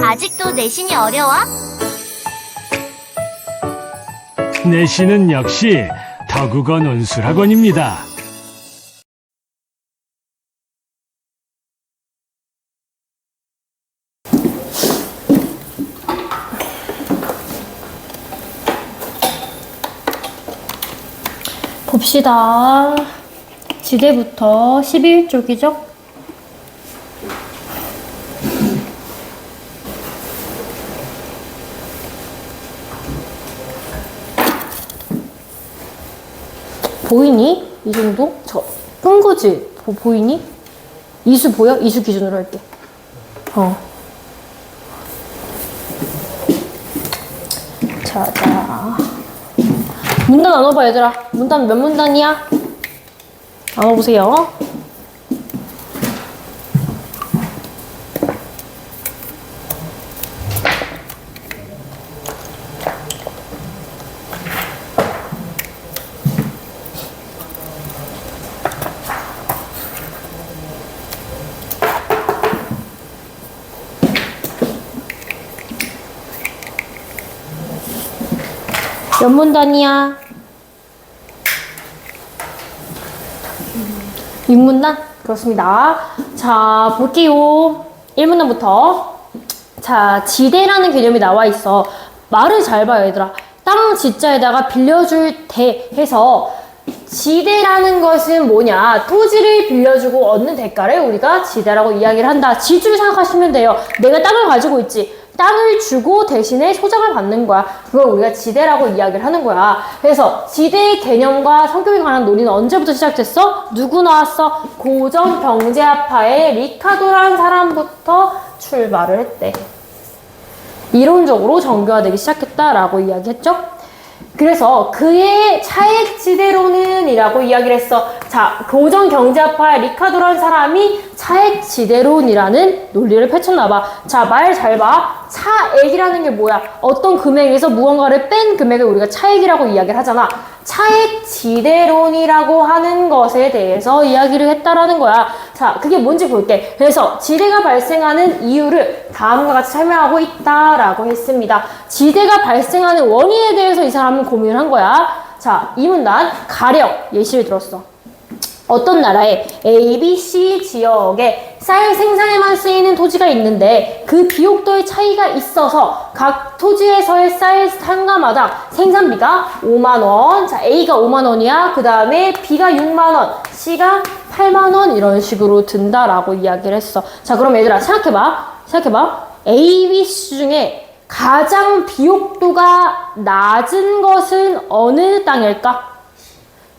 아직도 내신이 어려워? 내신은 역시 더국어 논술학원입니다. 봅시다. 지대부터 11쪽이죠? 보이니? 이 정도? 끈 거지? 보이니? 이수 보여? 이수 기준으로 할게. 자. 문단 나눠봐, 얘들아. 문단 몇 문단이야? 나눠보세요. 몇 문단이야? 6문단? 그렇습니다. 자, 볼게요. 1문단부터. 자, 지대라는 개념이 나와 있어. 말을 잘 봐요, 얘들아. 땅 지자에다가 빌려줄 대 해서 지대라는 것은 뭐냐? 토지를 빌려주고 얻는 대가를 우리가 지대라고 이야기를 한다. 지주를 생각하시면 돼요. 내가 땅을 가지고 있지. 땅을 주고 대신에 소장을 받는 거야. 그걸 우리가 지대라고 이야기를 하는 거야. 그래서 지대의 개념과 성격에 관한 논의는 언제부터 시작됐어? 누구 나왔어? 고전 경제학파의 리카도라는 사람부터 출발을 했대. 이론적으로 정교화되기 시작했다라고 이야기했죠. 그래서 그의 차액지대론은 이라고 이야기를 했어. 자, 고전 경제학파의 리카도라는 사람이 차액지대론이라는 논리를 펼쳤나봐. 자, 말 잘 봐. 차액이라는 게 뭐야? 어떤 금액에서 무언가를 뺀 금액을 우리가 차액이라고 이야기를 하잖아. 차액지대론이라고 하는 것에 대해서 이야기를 했다라는 거야. 자, 그게 뭔지 볼게. 그래서 지대가 발생하는 이유를 다음과 같이 설명하고 있다라고 했습니다. 지대가 발생하는 원인에 대해서 이 사람은 고민을 한 거야. 자, 이 문단 가령 예시를 들었어. 어떤 나라에 A, B, C 지역에 쌀 생산에만 쓰이는 토지가 있는데 그 비옥도의 차이가 있어서 각 토지에서의 쌀 상가마다 생산비가 5만원, 자 A가 5만원이야. 그 다음에 B가 6만원, C가 8만원 이런 식으로 든다라고 이야기를 했어. 자, 그럼 얘들아 생각해봐. A, B, C 중에 가장 비옥도가 낮은 것은 어느 땅일까?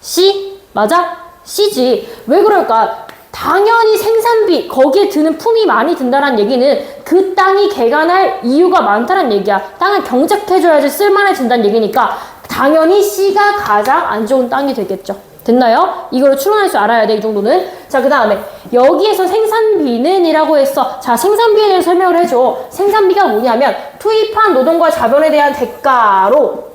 C? 맞아? C지. 왜 그럴까? 당연히 생산비, 거기에 드는 품이 많이 든다는 얘기는 그 땅이 개간할 이유가 많다는 얘기야. 땅을 경작해줘야지 쓸만해진다는 얘기니까 당연히 C가 가장 안 좋은 땅이 되겠죠. 됐나요? 이걸 추론할 줄 알아야 돼, 이 정도는. 자, 그 다음에 여기에서 생산비는 이라고 했어. 자, 생산비에 대해서 설명을 해줘. 생산비가 뭐냐면 투입한 노동과 자본에 대한 대가로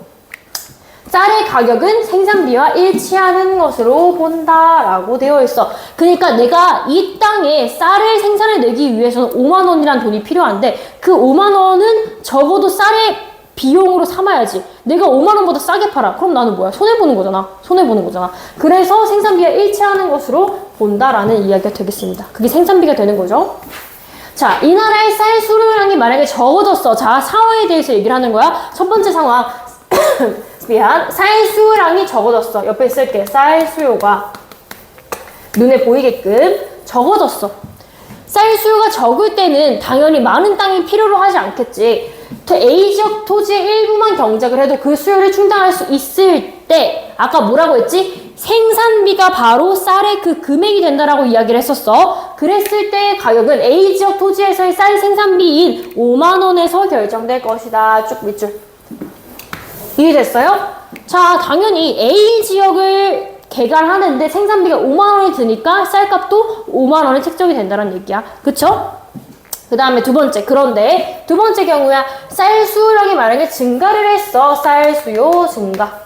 쌀의 가격은 생산비와 일치하는 것으로 본다라고 되어 있어. 그러니까 내가 이 땅에 쌀을 생산해내기 위해서는 5만 원이란 돈이 필요한데 그 5만 원은 적어도 쌀의 비용으로 삼아야지. 내가 5만 원보다 싸게 팔아. 그럼 나는 뭐야? 손해보는 거잖아. 그래서 생산비와 일치하는 것으로 본다라는 이야기가 되겠습니다. 그게 생산비가 되는 거죠. 자, 이 나라의 쌀 수요량이 만약에 적어졌어. 자, 상황에 대해서 얘기를 하는 거야. 첫 번째 상황. 쌀 수요량이 적어졌어. 옆에 쓸게. 쌀 수요가 눈에 보이게끔 적어졌어. 쌀 수요가 적을 때는 당연히 많은 땅이 필요로 하지 않겠지. A 지역 토지의 일부만 경작을 해도 그 수요를 충당할 수 있을 때 아까 뭐라고 했지? 생산비가 바로 쌀의 그 금액이 된다라고 이야기를 했었어. 그랬을 때 가격은 A 지역 토지에서의 쌀 생산비인 5만 원에서 결정될 것이다. 쭉 밑줄. 이해됐어요? 자, 당연히 A 지역을 개발하는데 생산비가 5만 원이 드니까 쌀값도 5만 원에 책정이 된다는 얘기야. 그쵸? 그 다음에 두 번째. 그런데 두 번째 경우야. 쌀 수요량이 만약에 증가를 했어. 쌀 수요 증가.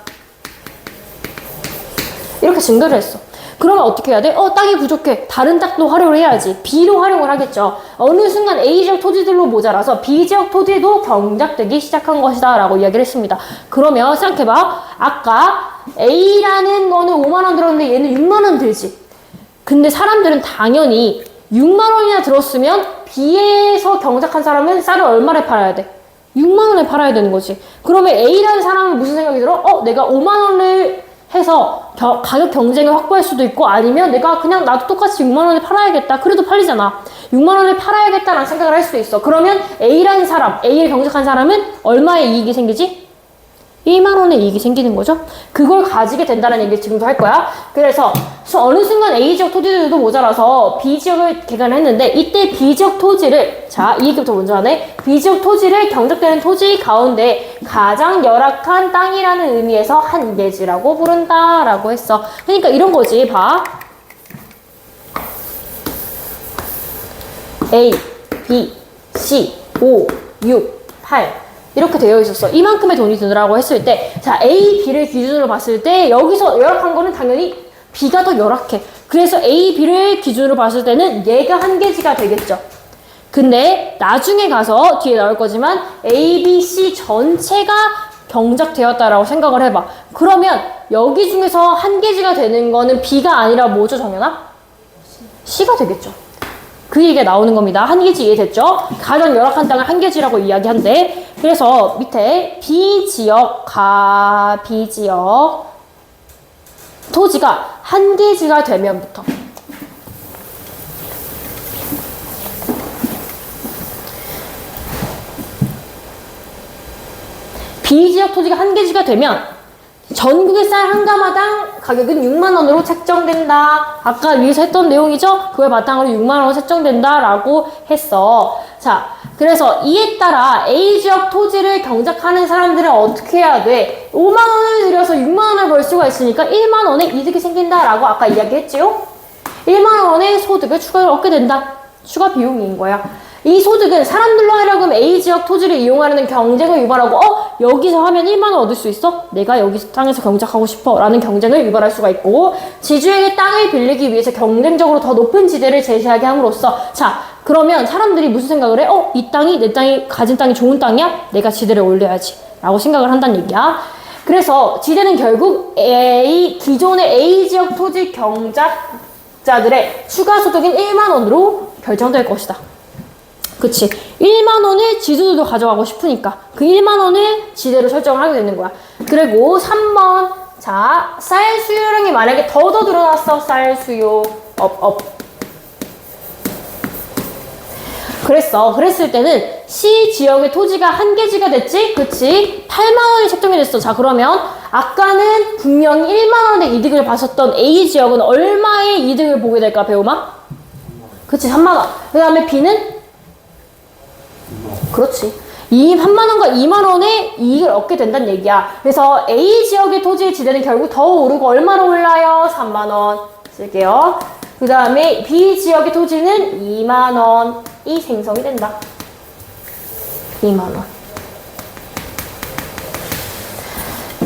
이렇게 증가를 했어. 그러면 어떻게 해야 돼? 땅이 부족해. 다른 땅도 활용을 해야지. B도 활용을 하겠죠. 어느 순간 A지역 토지들로 모자라서 B지역 토지도 경작되기 시작한 것이다 라고 이야기를 했습니다. 그러면 생각해봐. 아까 A라는 거는 5만원 들었는데 얘는 6만원 들지. 근데 사람들은 당연히 6만원이나 들었으면 B에서 경작한 사람은 쌀을 얼마에 팔아야 돼? 6만원에 팔아야 되는 거지. 그러면 A라는 사람은 무슨 생각이 들어? 내가 5만원을 해서 가격 경쟁을 확보할 수도 있고, 아니면 내가 그냥 나도 똑같이 6만원에 팔아야겠다. 그래도 팔리잖아. 6만원에 팔아야겠다라는 생각을 할 수도 있어. 그러면 A라는 사람, A를 경작한 사람은 얼마의 이익이 생기지? 1만원의 이익이 생기는 거죠. 그걸 가지게 된다는 얘기를 지금도 할 거야. 그래서 어느 순간 A지역 토지들도 모자라서 B지역을 개간을 했는데, 이때 B지역 토지를, 자, 이 얘기부터 먼저 하네. B지역 토지를 경작되는 토지 가운데 가장 열악한 땅이라는 의미에서 한계지라고 부른다라고 했어. 그러니까 이런 거지. 봐. A, B, C, 5, 6, 8 이렇게 되어 있었어. 이만큼의 돈이 드느라고 했을 때, 자, A, B를 기준으로 봤을 때 여기서 열악한 거는 당연히 B가 더 열악해. 그래서 A, B를 기준으로 봤을 때는 얘가 한계지가 되겠죠. 근데 나중에 가서 뒤에 나올 거지만 A, B, C 전체가 경작되었다라고 생각을 해봐. 그러면 여기 중에서 한계지가 되는 거는 B가 아니라 뭐죠, 정연아? C가 되겠죠. 그 얘기가 나오는 겁니다. 한계지 이해됐죠? 가장 열악한 땅을 한계지라고 이야기한대. 그래서 밑에 B지역 토지가 한계지가 되면부터 B지역 토지가 한계지가 되면 전국의 쌀 한 가마당 가격은 6만원으로 책정된다. 아까 위에서 했던 내용이죠? 그걸 바탕으로 6만원으로 책정된다라고 했어. 자, 그래서 이에 따라 A지역 토지를 경작하는 사람들은 어떻게 해야 돼? 5만원을 들여서 6만원을 벌 수가 있으니까 1만원의 이득이 생긴다라고 아까 이야기했지요? 1만원의 소득을 추가로 얻게 된다. 추가 비용인 거야. 이 소득은 사람들로 하려면 A지역 토지를 이용하려는 경쟁을 유발하고, 여기서 하면 1만원 얻을 수 있어? 내가 여기 땅에서 경작하고 싶어 라는 경쟁을 유발할 수가 있고, 지주에게 땅을 빌리기 위해서 경쟁적으로 더 높은 지대를 제시하게 함으로써, 자, 그러면 사람들이 무슨 생각을 해? 이 땅이 내 땅이 가진 땅이 좋은 땅이야? 내가 지대를 올려야지 라고 생각을 한다는 얘기야. 그래서 지대는 결국 기존의 A지역 토지 경작자들의 추가 소득인 1만원으로 결정될 것이다. 그치. 1만원을 지주들도 가져가고 싶으니까 그 1만원을 지대로 설정을 하게 되는 거야. 그리고 3번. 자, 쌀 수요량이 만약에 더 늘어났어. 쌀 수요 그랬을 때는 C 지역의 토지가 한계지가 됐지? 그치? 8만원이 책정이 됐어. 자, 그러면 아까는 분명히 1만원의 이득을 봤었던 A 지역은 얼마의 이득을 보게 될까, 배우마? 그치, 3만원. 그 다음에 B는? 그렇지. 3만원과 2만원의 이익을 얻게 된다는 얘기야. 그래서 A 지역의 토지의 지대는 결국 더 오르고 얼마로 올라요? 3만원. 쓸게요. 그 다음에 B 지역의 토지는 2만원이 생성이 된다. 2만원.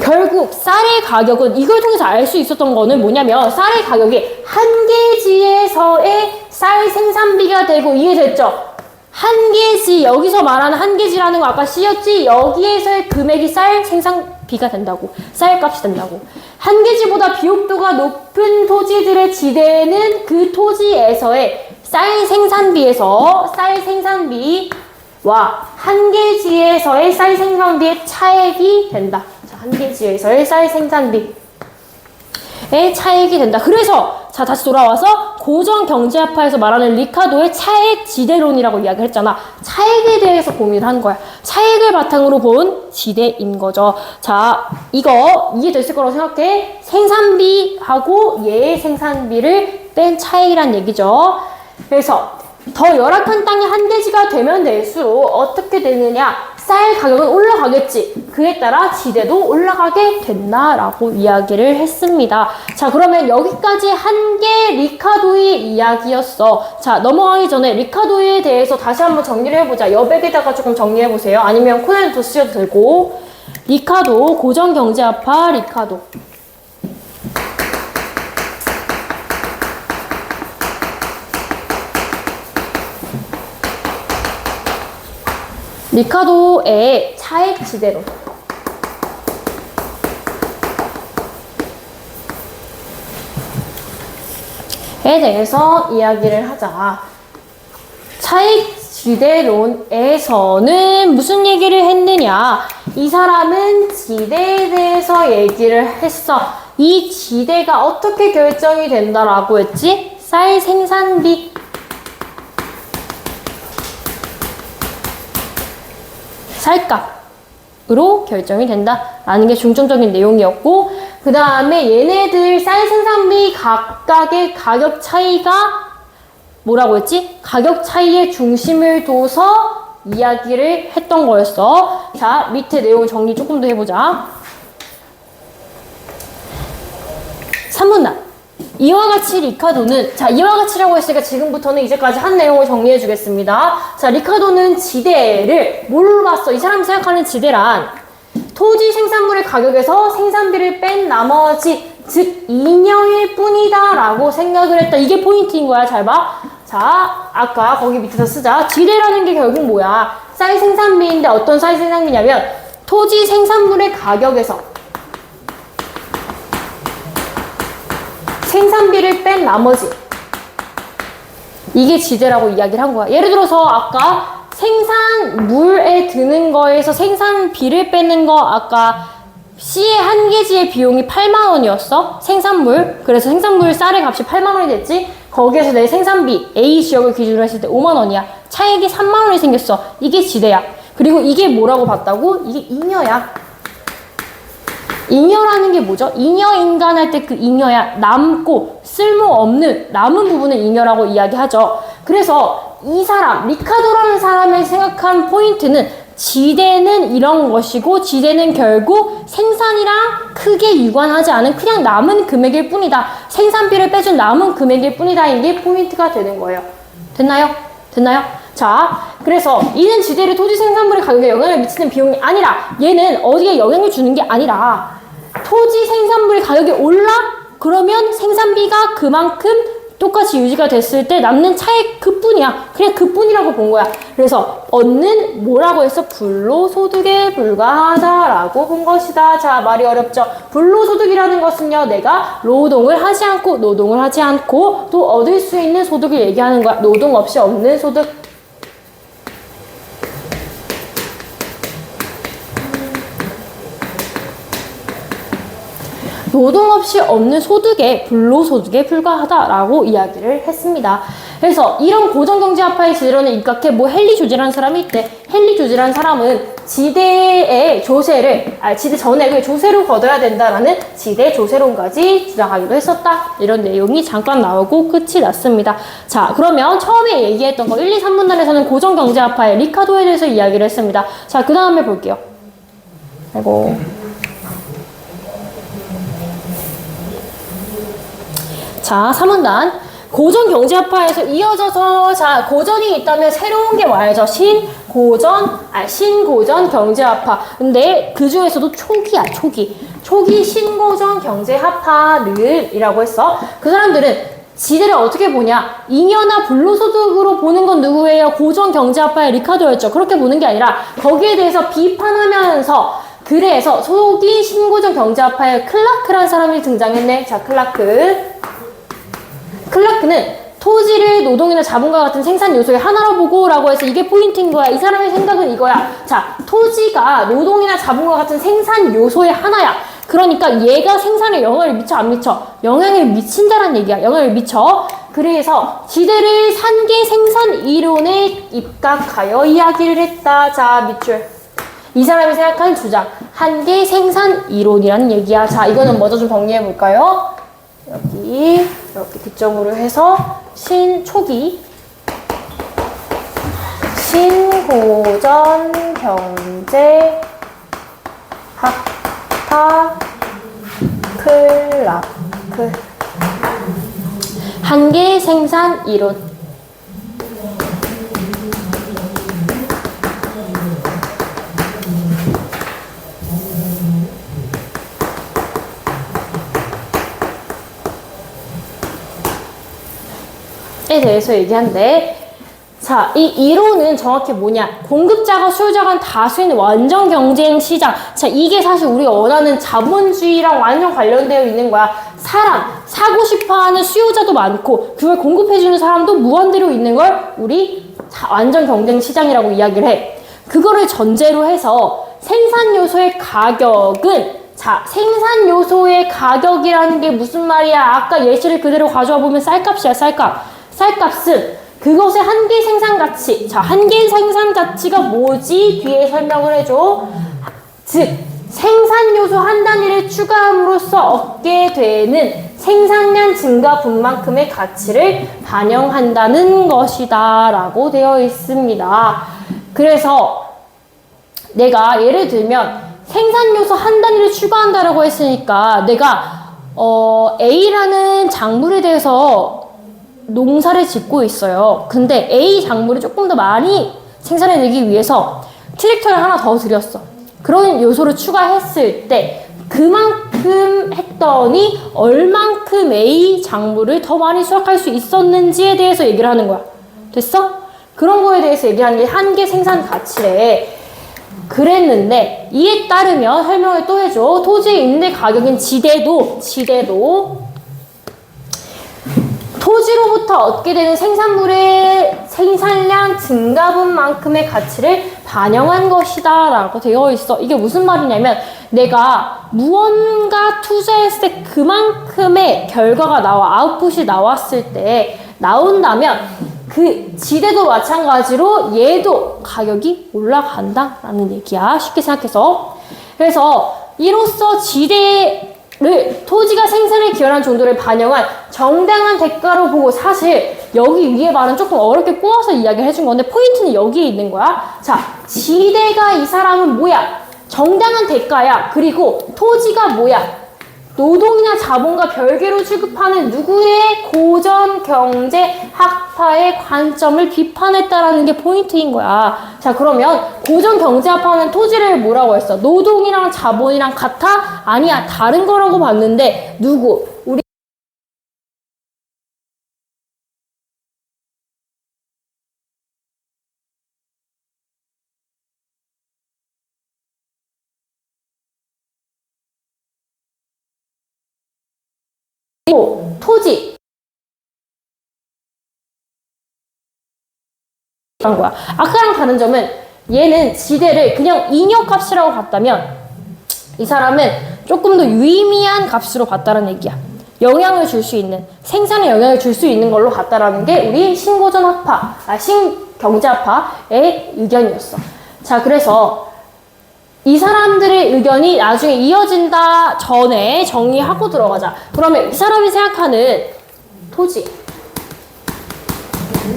결국 쌀의 가격은, 이걸 통해서 알 수 있었던 거는 뭐냐면, 쌀의 가격이 한계지에서의 쌀 생산비가 되고, 이해됐죠? 한계지, 여기서 말하는 한계지라는 거 아까 C였지? 여기에서의 금액이 쌀 생산비가 된다고. 쌀값이 된다고. 한계지보다 비옥도가 높은 토지들의 지대는 그 토지에서의 쌀 생산비와 한계지에서의 쌀 생산비의 차액이 된다. 자, 한계지에서의 쌀 생산비의 차액이 된다. 그래서 자, 다시 돌아와서 고정경제학파에서 말하는 리카도의 차액 지대론이라고 이야기를 했잖아. 차액에 대해서 고민을 하는 거야. 차액을 바탕으로 본 지대인 거죠. 자, 이거 이해됐을 거라고 생각해. 생산비하고 얘의 생산비를 뺀 차액이란 얘기죠. 그래서 더 열악한 땅이 한계지가 되면 될수록 어떻게 되느냐? 쌀 가격은 올라가겠지. 그에 따라 지대도 올라가게 된다라고 이야기를 했습니다. 자, 그러면 여기까지 한계 리카도의 이야기였어. 자, 넘어가기 전에 리카도에 대해서 다시 한번 정리를 해보자. 여백에다가 조금 정리해보세요. 아니면 코넬도 쓰셔도 되고. 리카도, 고정경제학파 리카도. 리카도의 차액 지대론. 에 대해서 이야기를 하자. 차익 지대론에서는 무슨 얘기를 했느냐? 이 사람은 지대에 대해서 얘기를 했어. 이 지대가 어떻게 결정이 된다라고 했지? 쌀 생산비. 쌀값으로 결정이 된다라는 게 중점적인 내용이었고, 그 다음에 얘네들 쌀 생산비 각각의 가격 차이가 뭐라고 했지? 가격 차이의 중심을 둬서 이야기를 했던 거였어. 자, 밑에 내용 정리 조금 더 해보자. 3문단. 이와 같이 리카도는, 자, 이와 같이라고 했으니까 지금부터는 이제까지 한 내용을 정리해 주겠습니다. 자, 리카도는 지대를 뭘로 봤어? 이 사람이 생각하는 지대란 토지 생산물의 가격에서 생산비를 뺀 나머지, 즉 잉여일 뿐이다 라고 생각을 했다. 이게 포인트인 거야. 잘 봐. 자, 아까 거기 밑에서 쓰자. 지대라는 게 결국 뭐야? 쌀 생산비인데 어떤 쌀 생산비냐면 토지 생산물의 가격에서 생산비를 뺀 나머지, 이게 지대라고 이야기를 한 거야. 예를 들어서 아까 생산물에 드는 거에서 생산비를 빼는 거, 아까 C의 한 개지의 비용이 8만 원이었어. 생산물. 그래서 생산물 쌀의 값이 8만 원이 됐지. 거기에서 내 생산비 A 지역을 기준으로 했을 때 5만 원이야. 차액이 3만 원이 생겼어. 이게 지대야. 그리고 이게 뭐라고 봤다고? 이게 잉여야. 잉여라는 게 뭐죠? 잉여 인간 할 때 그 잉여야. 남고 쓸모없는 남은 부분을 잉여라고 이야기하죠. 그래서 이 사람, 리카도라는 사람의 생각한 포인트는 지대는 이런 것이고, 지대는 결국 생산이랑 크게 유관하지 않은 그냥 남은 금액일 뿐이다. 생산비를 빼준 남은 금액일 뿐이다. 이게 포인트가 되는 거예요. 됐나요? 됐나요? 자, 그래서 이는 지대를 토지 생산물의 가격에 영향을 미치는 비용이 아니라, 얘는 어디에 영향을 주는 게 아니라 토지 생산물의 가격이 올라? 그러면 생산비가 그만큼 똑같이 유지가 됐을 때 남는 차액 그뿐이야. 그냥 그뿐이라고 본 거야. 그래서 얻는 뭐라고 해서 불로소득에 불과하다라고 본 것이다. 자, 말이 어렵죠? 불로소득이라는 것은요, 내가 노동을 하지 않고 노동을 하지 않고 또 얻을 수 있는 소득을 얘기하는 거야. 노동 없이 없는 소득. 노동 없이 없는 소득에 불로소득에 불과하다라고 이야기를 했습니다. 그래서 이런 고정경제학파의 지대론을 입각해 헨리 조지라는 사람이 있대. 헨리 조지라는 사람은 지대의 조세를, 지대 전액을 조세로 걷어야 된다라는 지대 조세론까지 주장하기도 했었다. 이런 내용이 잠깐 나오고 끝이 났습니다. 자, 그러면 처음에 얘기했던 거 1, 2, 3문단에서는 고정경제학파의 리카도에 대해서 이야기를 했습니다. 자, 그 다음에 볼게요. 아이고. 자, 3문단. 고전경제학파에서 이어져서, 자, 고전이 있다면 새로운 게 와야죠. 신고전 경제학파. 근데 그 중에서도 초기야, 초기. 초기 신고전 경제학파를 이라고 했어. 그 사람들은 지대를 어떻게 보냐? 잉여나 불로소득으로 보는 건 누구예요? 고전경제학파의 리카도였죠. 그렇게 보는 게 아니라 거기에 대해서 비판하면서, 그래서 초기 신고전 경제학파의 클라크라는 사람이 등장했네. 자, 클라크는 토지를 노동이나 자본과 같은 생산 요소의 하나로 보고 라고 해서 이게 포인트인 거야. 이 사람의 생각은 이거야. 자, 토지가 노동이나 자본과 같은 생산 요소의 하나야. 그러니까 얘가 생산에 영향을 미쳐 안 미쳐? 영향을 미친다란 얘기야. 영향을 미쳐. 그래서 지대를 산계 생산 이론에 입각하여 이야기를 했다. 자, 밑줄. 이 사람이 생각한 주장. 한계 생산 이론이라는 얘기야. 자, 이거는 먼저 좀 정리해 볼까요? 여기 이렇게 뒷점으로 해서 초기 신고전 경제 학파 클라크 한계 생산 이론. 에 대해서 얘기한대. 자, 이 이론은 정확히 뭐냐? 공급자가 수요자가 다수인 완전 경쟁 시장. 자, 이게 사실 우리가 원하는 자본주의랑 완전 관련되어 있는 거야. 사람, 사고 싶어 하는 수요자도 많고, 그걸 공급해주는 사람도 무한대로 있는 걸 우리 완전 경쟁 시장이라고 이야기를 해. 그거를 전제로 해서 생산 요소의 가격은, 자, 생산 요소의 가격이라는 게 무슨 말이야? 아까 예시를 그대로 가져와 보면 쌀값이야, 쌀값. 쌀값은 그것의 한계 생산 가치. 자, 한계 생산 가치가 뭐지? 뒤에 설명을 해줘. 즉, 생산 요소 한 단위를 추가함으로써 얻게 되는 생산량 증가 분만큼의 가치를 반영한다는 것이다. 라고 되어 있습니다. 그래서 내가 예를 들면 생산 요소 한 단위를 추가한다라고 했으니까 내가 A라는 작물에 대해서 농사를 짓고 있어요. 근데 A 작물을 조금 더 많이 생산해내기 위해서 트랙터를 하나 더 들였어. 그런 요소를 추가했을 때 그만큼 했더니 얼만큼 A 작물을 더 많이 수확할 수 있었는지에 대해서 얘기를 하는 거야. 됐어? 그런 거에 대해서 얘기하는 게 한계 생산 가치래. 그랬는데 이에 따르면 설명을 또 해줘. 토지의 임대 가격인 지대도 토지로부터 얻게 되는 생산물의 생산량 증가분만큼의 가치를 반영한 것이다 라고 되어 있어. 이게 무슨 말이냐면 내가 무언가 투자했을 때 그만큼의 결과가 나와, 아웃풋이 나왔을 때 나온다면 그 지대도 마찬가지로 얘도 가격이 올라간다 라는 얘기야. 쉽게 생각해서. 그래서 이로써 지대를 토지가 생산에 기여한 정도를 반영한 정당한 대가로 보고, 사실 여기 위에 말은 조금 어렵게 꼬아서 이야기를 해준 건데 포인트는 여기에 있는 거야. 자, 지대가 이 사람은 뭐야? 정당한 대가야. 그리고 토지가 뭐야? 노동이나 자본과 별개로 취급하는 누구의 고전 경제 학파의 관점을 비판했다라는 게 포인트인 거야. 자, 그러면 고전 경제 학파는 토지를 뭐라고 했어? 노동이랑 자본이랑 같아? 아니야, 다른 거라고 봤는데 누구? 우리 토지 한 거야. 아까랑 다른 점은 얘는 지대를 그냥 잉여값이라고 봤다면 이 사람은 조금 더 유의미한 값으로 봤다는 얘기야. 영향을 줄 수 있는, 생산에 영향을 줄 수 있는 걸로 봤다라는 게 우리 신고전 학파, 신경제학파의 의견이었어. 자, 그래서 이 사람들의 의견이 나중에 이어진다 전에 정리하고 들어가자. 그러면 이 사람이 생각하는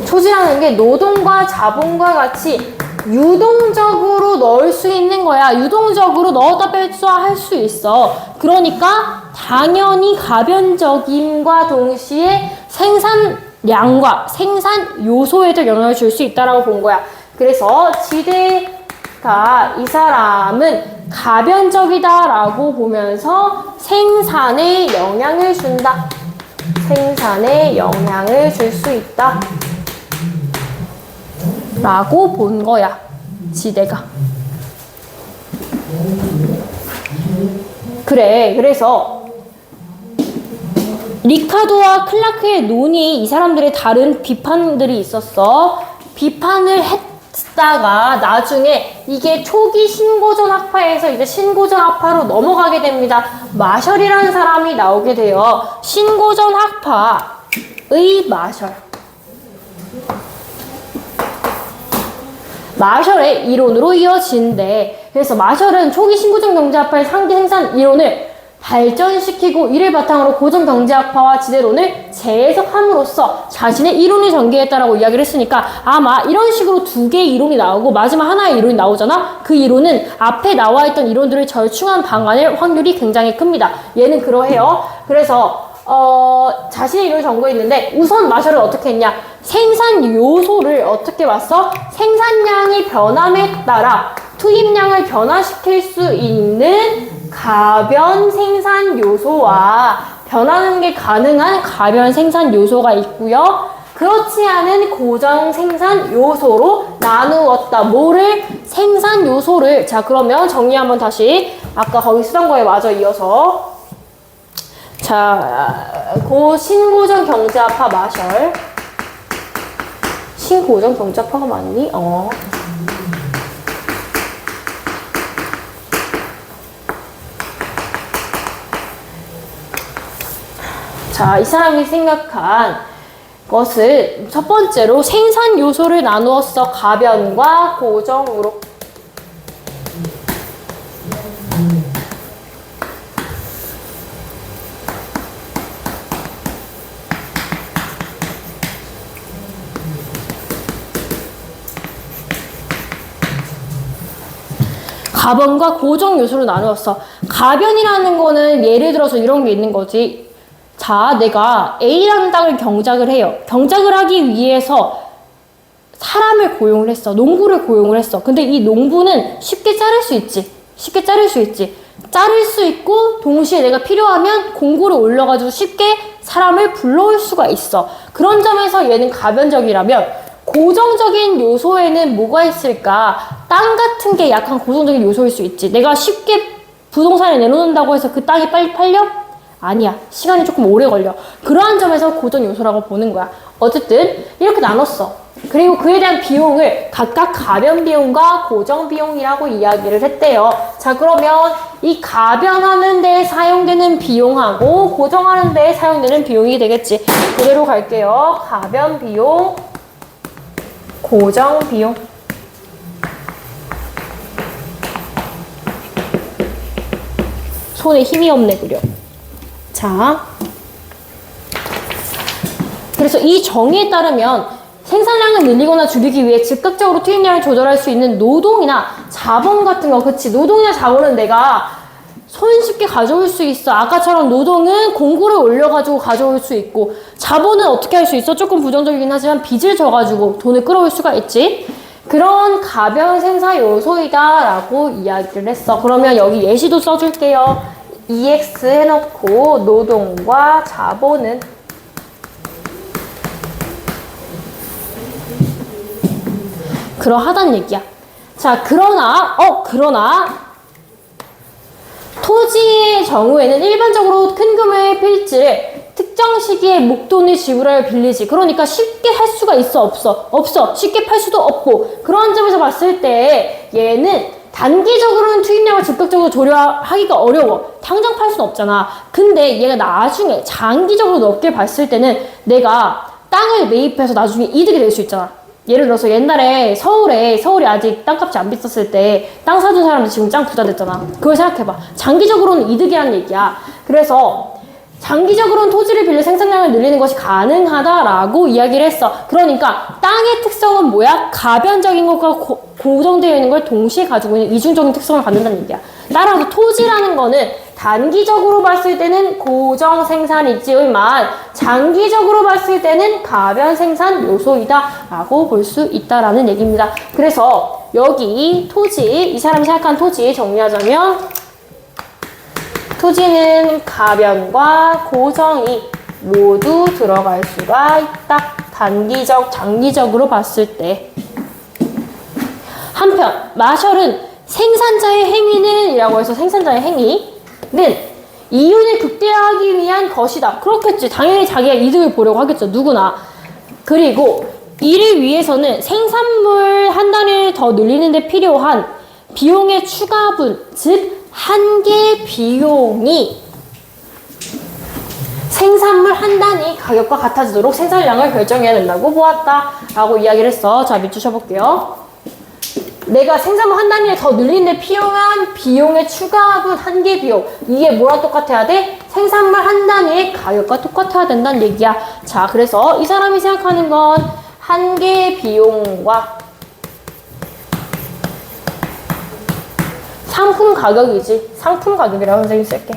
토지라는 게 노동과 자본과 같이 유동적으로 넣을 수 있는 거야. 유동적으로 넣었다 뺐다 할 수 있어. 그러니까 당연히 가변적임과 동시에 생산량과 생산 요소에도 영향을 줄 수 있다라고 본 거야. 그래서 지대가 이 사람은 가변적이다라고 보면서 생산에 영향을 준다. 생산에 영향을 줄 수 있다. 라고 본 거야. 지대가. 그래. 그래서 리카도와 클라크의 논의, 이 사람들의 다른 비판들이 있었어. 비판을 했다가 나중에 이게 초기 신고전 학파에서 이제 신고전 학파로 넘어가게 됩니다. 마셜이라는 사람이 나오게 돼요. 신고전 학파의 마셜의 이론으로 이어진대. 그래서 마셜은 초기 신고전 경제학파의 상대 생산 이론을 발전시키고 이를 바탕으로 고전 경제학파와 지대론을 재해석함으로써 자신의 이론을 전개했다라고 이야기를 했으니까 아마 이런 식으로 두 개의 이론이 나오고 마지막 하나의 이론이 나오잖아. 그 이론은 앞에 나와 있던 이론들을 절충한 방안일 확률이 굉장히 큽니다. 얘는 그러해요. 그래서 자신의 이론을 전거했는데 우선 마셜은 어떻게 했냐? 생산 요소를 어떻게 봤어? 생산량이 변함에 따라 투입량을 변화시킬 수 있는 가변 생산 요소와 변하는 게 가능한 가변 생산 요소가 있고요. 그렇지 않은 고정 생산 요소로 나누었다. 뭐를? 생산 요소를. 자, 그러면 정리 한번 다시. 아까 거기 쓰던 거에 마저 이어서. 자, 신고정 경제합화 마셜. 신고정 경제합화가 맞니? 자, 이 사람이 생각한 것을 첫 번째로 생산 요소를 나누었어. 가변과 고정으로. 가변과 고정 요소를 나누었어. 가변이라는 거는 예를 들어서 이런 게 있는 거지. 자, 내가 A라는 땅을 경작을 해요. 경작을 하기 위해서 사람을 고용을 했어. 농부를 고용을 했어. 근데 이 농부는 쉽게 자를 수 있지. 쉽게 자를 수 있지. 자를 수 있고 동시에 내가 필요하면 공고를 올려가지고 쉽게 사람을 불러올 수가 있어. 그런 점에서 얘는 가변적이라면 고정적인 요소에는 뭐가 있을까? 땅 같은 게 약간 고정적인 요소일 수 있지. 내가 쉽게 부동산에 내놓는다고 해서 그 땅이 빨리 팔려? 아니야. 시간이 조금 오래 걸려. 그러한 점에서 고정 요소라고 보는 거야. 어쨌든 이렇게 나눴어. 그리고 그에 대한 비용을 각각 가변 비용과 고정 비용이라고 이야기를 했대요. 자, 그러면 이 가변하는 데 사용되는 비용하고 고정하는 데 사용되는 비용이 되겠지. 그대로 갈게요. 가변 비용, 고정 비용. 손에 힘이 없네, 그려. 자, 그래서 이 정의에 따르면 생산량을 늘리거나 줄이기 위해 즉각적으로 투입량을 조절할 수 있는 노동이나 자본 같은 거, 그치? 노동이나 자본은 내가 손쉽게 가져올 수 있어. 아까처럼 노동은 공고를 올려가지고 가져올 수 있고, 자본은 어떻게 할 수 있어? 조금 부정적이긴 하지만 빚을 져가지고 돈을 끌어올 수가 있지. 그런 가변 생산 요소이다 라고 이야기를 했어. 그러면 여기 예시도 써줄게요. EX 해놓고 노동과 자본은 그러하단 얘기야. 자, 그러나 토지의 경우에는 일반적으로 큰 규모의 필지를 특정 시기에 목돈을 지불하여 빌리지. 그러니까 쉽게 할 수가 있어? 없어. 쉽게 팔 수도 없고. 그런 점에서 봤을 때 얘는 단기적으로는 투입량을 즉각적으로 조절하기가 어려워. 당장 팔 수는 없잖아. 근데 얘가 나중에 장기적으로 넓게 봤을 때는 내가 땅을 매입해서 나중에 이득이 될 수 있잖아. 예를 들어서 옛날에 서울이 아직 땅값이 안 비쌌을 때 땅 사둔 사람들 지금 짱 부자 됐잖아. 그걸 생각해봐. 장기적으로는 이득이라는 얘기야. 그래서 장기적으로는 토지를 빌려 생산량을 늘리는 것이 가능하다라고 이야기를 했어. 그러니까 땅의 특성은 뭐야? 가변적인 것과 고정되어 있는 걸 동시에 가지고 있는 이중적인 특성을 갖는다는 얘기야. 따라서 토지라는 거는 단기적으로 봤을 때는 고정 생산이지만 장기적으로 봤을 때는 가변 생산 요소이다 라고 볼 수 있다라는 얘기입니다. 그래서 여기 토지, 이 사람이 생각한 토지 정리하자면 토지는 가변과 고정이 모두 들어갈 수가 있다. 단기적, 장기적으로 봤을 때. 한편 마셜은 생산자의 행위는 이라고 해서 생산자의 행위는 이윤을 극대화하기 위한 것이다. 그렇겠지. 당연히 자기가 이득을 보려고 하겠죠. 누구나. 그리고 이를 위해서는 생산물 한 단위를 더 늘리는 데 필요한 비용의 추가분, 즉 한계 비용이 생산물 한 단위 가격과 같아지도록 생산량을 결정해야 된다고 보았다 라고 이야기를 했어. 자, 밑줄 쳐볼게요. 내가 생산물 한 단위를 더 늘리는데 필요한 비용의 추가분 한계 비용, 이게 뭐랑 똑같아야 돼? 생산물 한 단위의 가격과 똑같아야 된다는 얘기야. 자, 그래서 이 사람이 생각하는 건 한계 비용과 상품 가격이지. 상품 가격이라고 선생님이 쓸게.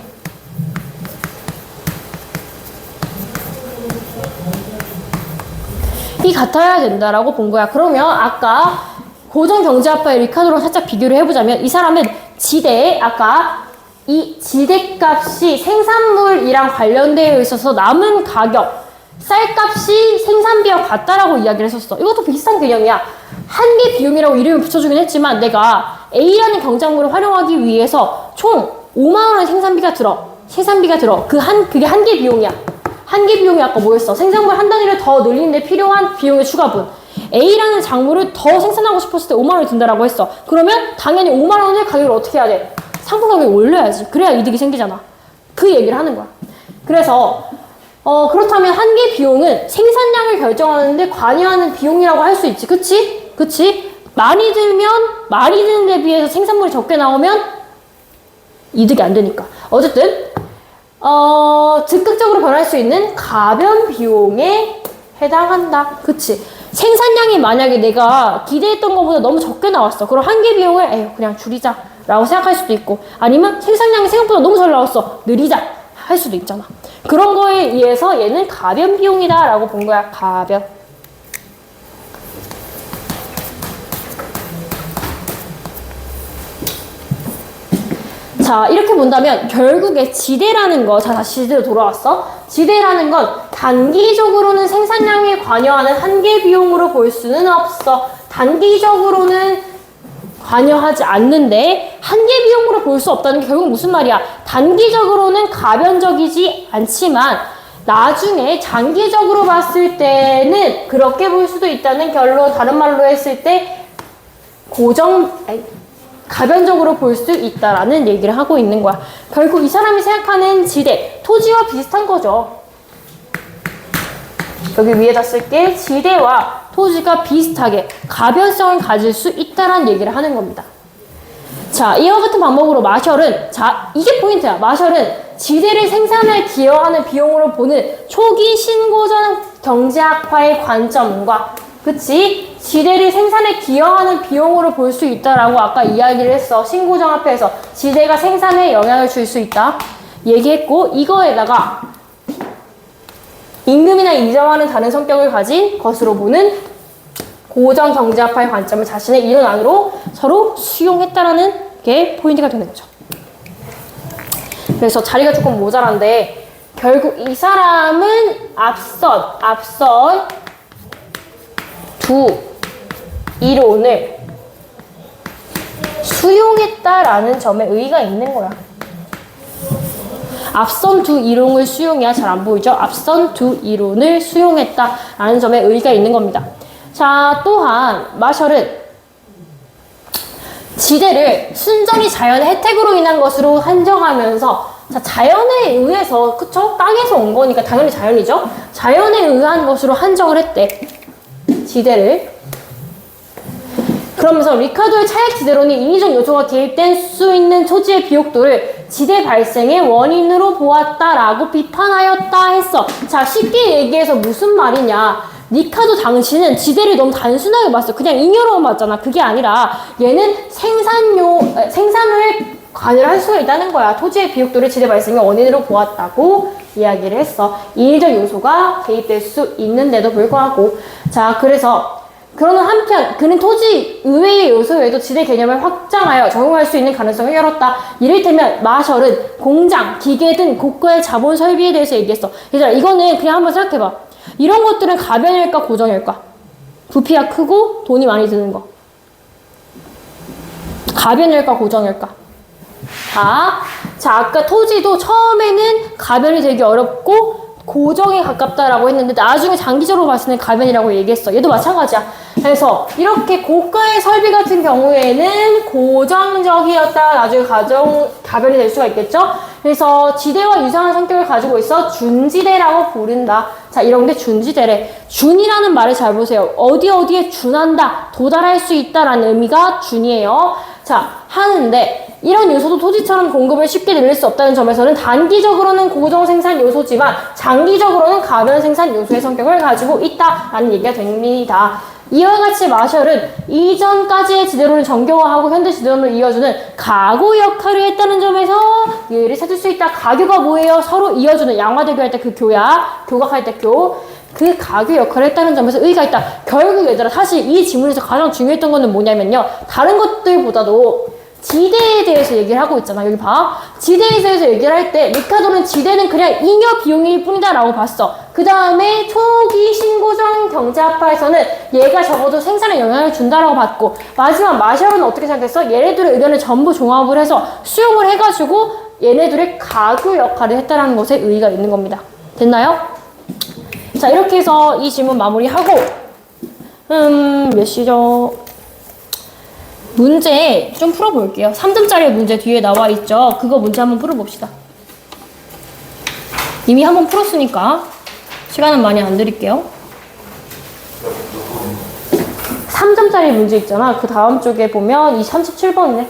이 같아야 된다라고 본 거야. 그러면 아까 고정경제합화의 리카도랑 살짝 비교를 해보자면 이 사람은 지대, 아까 이 지대값이 생산물이랑 관련되어 있어서 남은 가격, 쌀값이 생산 생산비와 같다라고 이야기를 했었어. 이것도 비슷한 개념이야. 한계 비용이라고 이름을 붙여주긴 했지만 내가 A라는 경작물을 활용하기 위해서 총 5만 원의 생산비가 들어. 그게 한계 비용이야. 한계 비용이 아까 뭐였어? 생산물 한 단위를 더 늘리는데 필요한 비용의 추가분. A라는 작물을 더 생산하고 싶었을 때 5만 원이 든다라고 했어. 그러면 당연히 5만 원의 가격을 어떻게 해야 돼? 상품 가격을 올려야지. 그래야 이득이 생기잖아. 그 얘기를 하는 거야. 그래서 그렇다면 한계 비용은 생산량을 결정하는데 관여하는 비용이라고 할 수 있지. 그치? 많이 드는 데 비해서 생산물이 적게 나오면 이득이 안 되니까. 어쨌든 즉각적으로 변할 수 있는 가변 비용에 해당한다. 그치? 생산량이 만약에 내가 기대했던 것보다 너무 적게 나왔어. 그럼 한계 비용을 그냥 줄이자 라고 생각할 수도 있고, 아니면 생산량이 생각보다 너무 잘 나왔어. 늘리자 할 수도 있잖아. 그런 거에 의해서 얘는 가변 비용이다 라고 본 거야. 가변. 자, 이렇게 본다면 결국에 지대라는 거, 자, 다시 지대로 돌아왔어. 지대라는 건 단기적으로는 생산량에 관여하는 한계 비용으로 볼 수는 없어. 단기적으로는 관여하지 않는데 한계 비용으로 볼 수 없다는 게 결국 무슨 말이야? 단기적으로는 가변적이지 않지만 나중에 장기적으로 봤을 때는 그렇게 볼 수도 있다는 결론. 다른 말로 했을 때 가변적으로 볼 수 있다라는 얘기를 하고 있는 거야. 결국 이 사람이 생각하는 지대, 토지와 비슷한 거죠. 여기 위에다 쓸게. 지대와 토지가 비슷하게 가변성을 가질 수 있다라는 얘기를 하는 겁니다. 자, 이와 같은 방법으로 마셜은, 자, 이게 포인트야. 마셜은 지대를 생산에 기여하는 비용으로 보는 초기 신고전 경제학파의 관점과, 그치? 지대를 생산에 기여하는 비용으로 볼 수 있다라고 아까 이야기를 했어. 신고정합회에서 지대가 생산에 영향을 줄 수 있다 얘기했고, 이거에다가 임금이나 이자와는 다른 성격을 가진 것으로 보는 고정 경제학파의 관점을 자신의 이론 안으로 서로 수용했다라는 게 포인트가 되는 거죠. 그래서 자리가 조금 모자란데 결국 이 사람은 앞선 두 이론을 수용했다라는 점에 의의가 있는 거야. 앞선 두 이론을 수용해야 잘 안 보이죠? 앞선 두 이론을 수용했다라는 점에 의의가 있는 겁니다. 자, 또한 마셜은 지대를 순전히 자연의 혜택으로 인한 것으로 한정하면서, 자, 자연에 의해서, 그쵸? 땅에서 온 거니까 당연히 자연이죠? 자연에 의한 것으로 한정을 했대. 지대를. 그러면서 리카도의 차액 지대론이 인위적 요소가 개입된 수 있는 토지의 비옥도를 지대 발생의 원인으로 보았다라고 비판하였다 했어. 자, 쉽게 얘기해서 무슨 말이냐. 리카도 당시는 지대를 너무 단순하게 봤어. 그냥 잉여로만 봤잖아. 그게 아니라 얘는 생산을 관여를 할 수가 있다는 거야. 토지의 비옥도를 지대 발생의 원인으로 보았다고 이야기를 했어. 인위적 요소가 개입될 수 있는데도 불구하고. 자, 그러는 한편 그는 토지 의외의 요소 외에도 지대 개념을 확장하여 적용할 수 있는 가능성을 열었다. 이를테면 마셜은 공장, 기계 등 고가의 자본 설비에 대해서 얘기했어. 얘들아, 이거는 그냥 한번 생각해봐. 이런 것들은 가변일까 고정일까? 부피가 크고 돈이 많이 드는 거. 가변일까 고정일까? 자, 아까 토지도 처음에는 가변이 되기 어렵고 고정에 가깝다라고 했는데 나중에 장기적으로 봤을 때는 가변이라고 얘기했어. 얘도 마찬가지야. 그래서 이렇게 고가의 설비 같은 경우에는 고정적이었다. 나중에 가변이 될 수가 있겠죠. 그래서 지대와 유사한 성격을 가지고 있어 준지대라고 부른다. 자, 이런 게 준지대래. 준이라는 말을 잘 보세요. 어디에 준한다, 도달할 수 있다라는 의미가 준이에요. 자, 하는데 이런 요소도 토지처럼 공급을 쉽게 늘릴 수 없다는 점에서는 단기적으로는 고정 생산 요소지만 장기적으로는 가변 생산 요소의 성격을 가지고 있다라는 얘기가 됩니다. 이와 같이 마셜은 이전까지의 지대론을 정교화하고 현대 지대론을 이어주는 가구 역할을 했다는 점에서 예를 찾을 수 있다. 가교가 뭐예요? 서로 이어주는, 양화대교할 때 그 교야, 교각할 때 교. 그 가교 역할을 했다는 점에서 의의가 있다. 결국 얘들아, 사실 이 지문에서 가장 중요했던 거는 뭐냐면요. 다른 것들보다도 지대에 대해서 얘기를 하고 있잖아. 여기 봐. 지대에 대해서 얘기를 할 때 리카도는 지대는 그냥 잉여 비용일 뿐이다 라고 봤어. 그 다음에 초기 신고정 경제학파에서는 얘가 적어도 생산에 영향을 준다라고 봤고, 마지막 마셜은 어떻게 생각했어? 얘네들의 의견을 전부 종합을 해서 수용을 해가지고 얘네들의 가교 역할을 했다는 것에 의의가 있는 겁니다. 됐나요? 자, 이렇게 해서 이 질문 마무리하고 몇 시죠? 문제 좀 풀어볼게요. 3점짜리 문제 뒤에 나와 있죠? 그거 문제 한번 풀어봅시다. 이미 한번 풀었으니까 시간은 많이 안 드릴게요. 3점짜리 문제 있잖아. 그 다음 쪽에 보면 이 37번이네.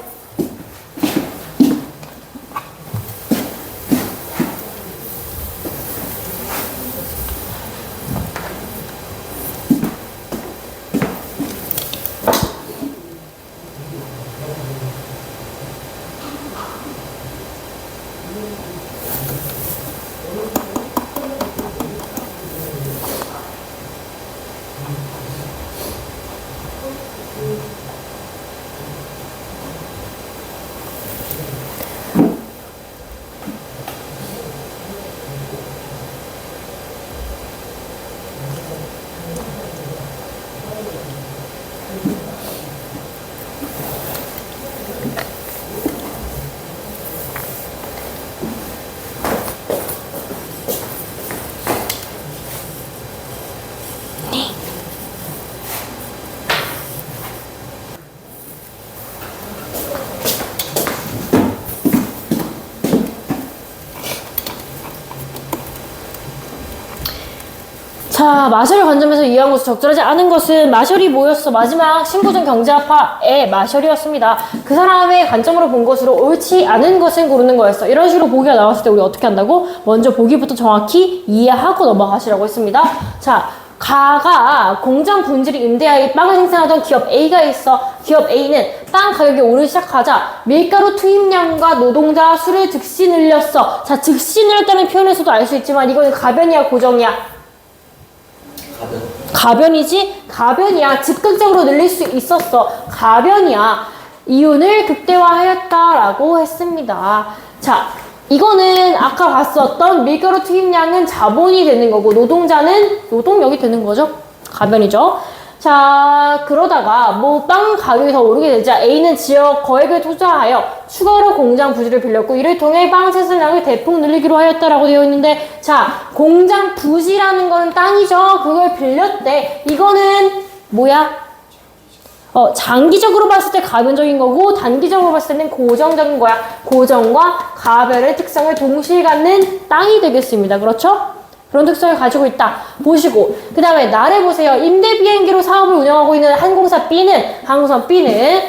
자, 마셜의 관점에서 이해한 것은 적절하지 않은 것은 마셜이 뭐였어? 마지막 신부전 경제학파의 마셜이었습니다. 그 사람의 관점으로 본 것으로 옳지 않은 것을 고르는 거였어. 이런 식으로 보기가 나왔을 때 우리 어떻게 한다고? 먼저 보기부터 정확히 이해하고 넘어가시라고 했습니다. 자, 가가 공장 분지를 임대하여 빵을 생산하던 기업 A가 있어. 기업 A는 빵 가격이 오르기 시작하자 밀가루 투입량과 노동자 수를 즉시 늘렸어. 자, 즉시 늘렸다는 표현에서도 알 수 있지만 이거는 가변이야, 고정이야? 가변이지? 가변이야. 즉각적으로 늘릴 수 있었어. 가변이야. 이윤을 극대화하였다라고 했습니다. 자, 이거는 아까 봤었던 밀가루 투입량은 자본이 되는 거고 노동자는 노동력이 되는 거죠. 가변이죠. 자, 그러다가 뭐 빵 가격이 더 오르게 되자 A는 지역 거액을 투자하여 추가로 공장 부지를 빌렸고 이를 통해 빵 생산량을 대폭 늘리기로 하였다라고 되어 있는데, 자, 공장 부지라는 거는 땅이죠. 그걸 빌렸대. 이거는 뭐야? 장기적으로 봤을 때 가변적인 거고 단기적으로 봤을 때는 고정적인 거야. 고정과 가변의 특성을 동시에 갖는 땅이 되겠습니다. 그렇죠? 그런 특성을 가지고 있다. 보시고 그 다음에 나를 보세요. 임대 비행기로 사업을 운영하고 있는 항공사 B는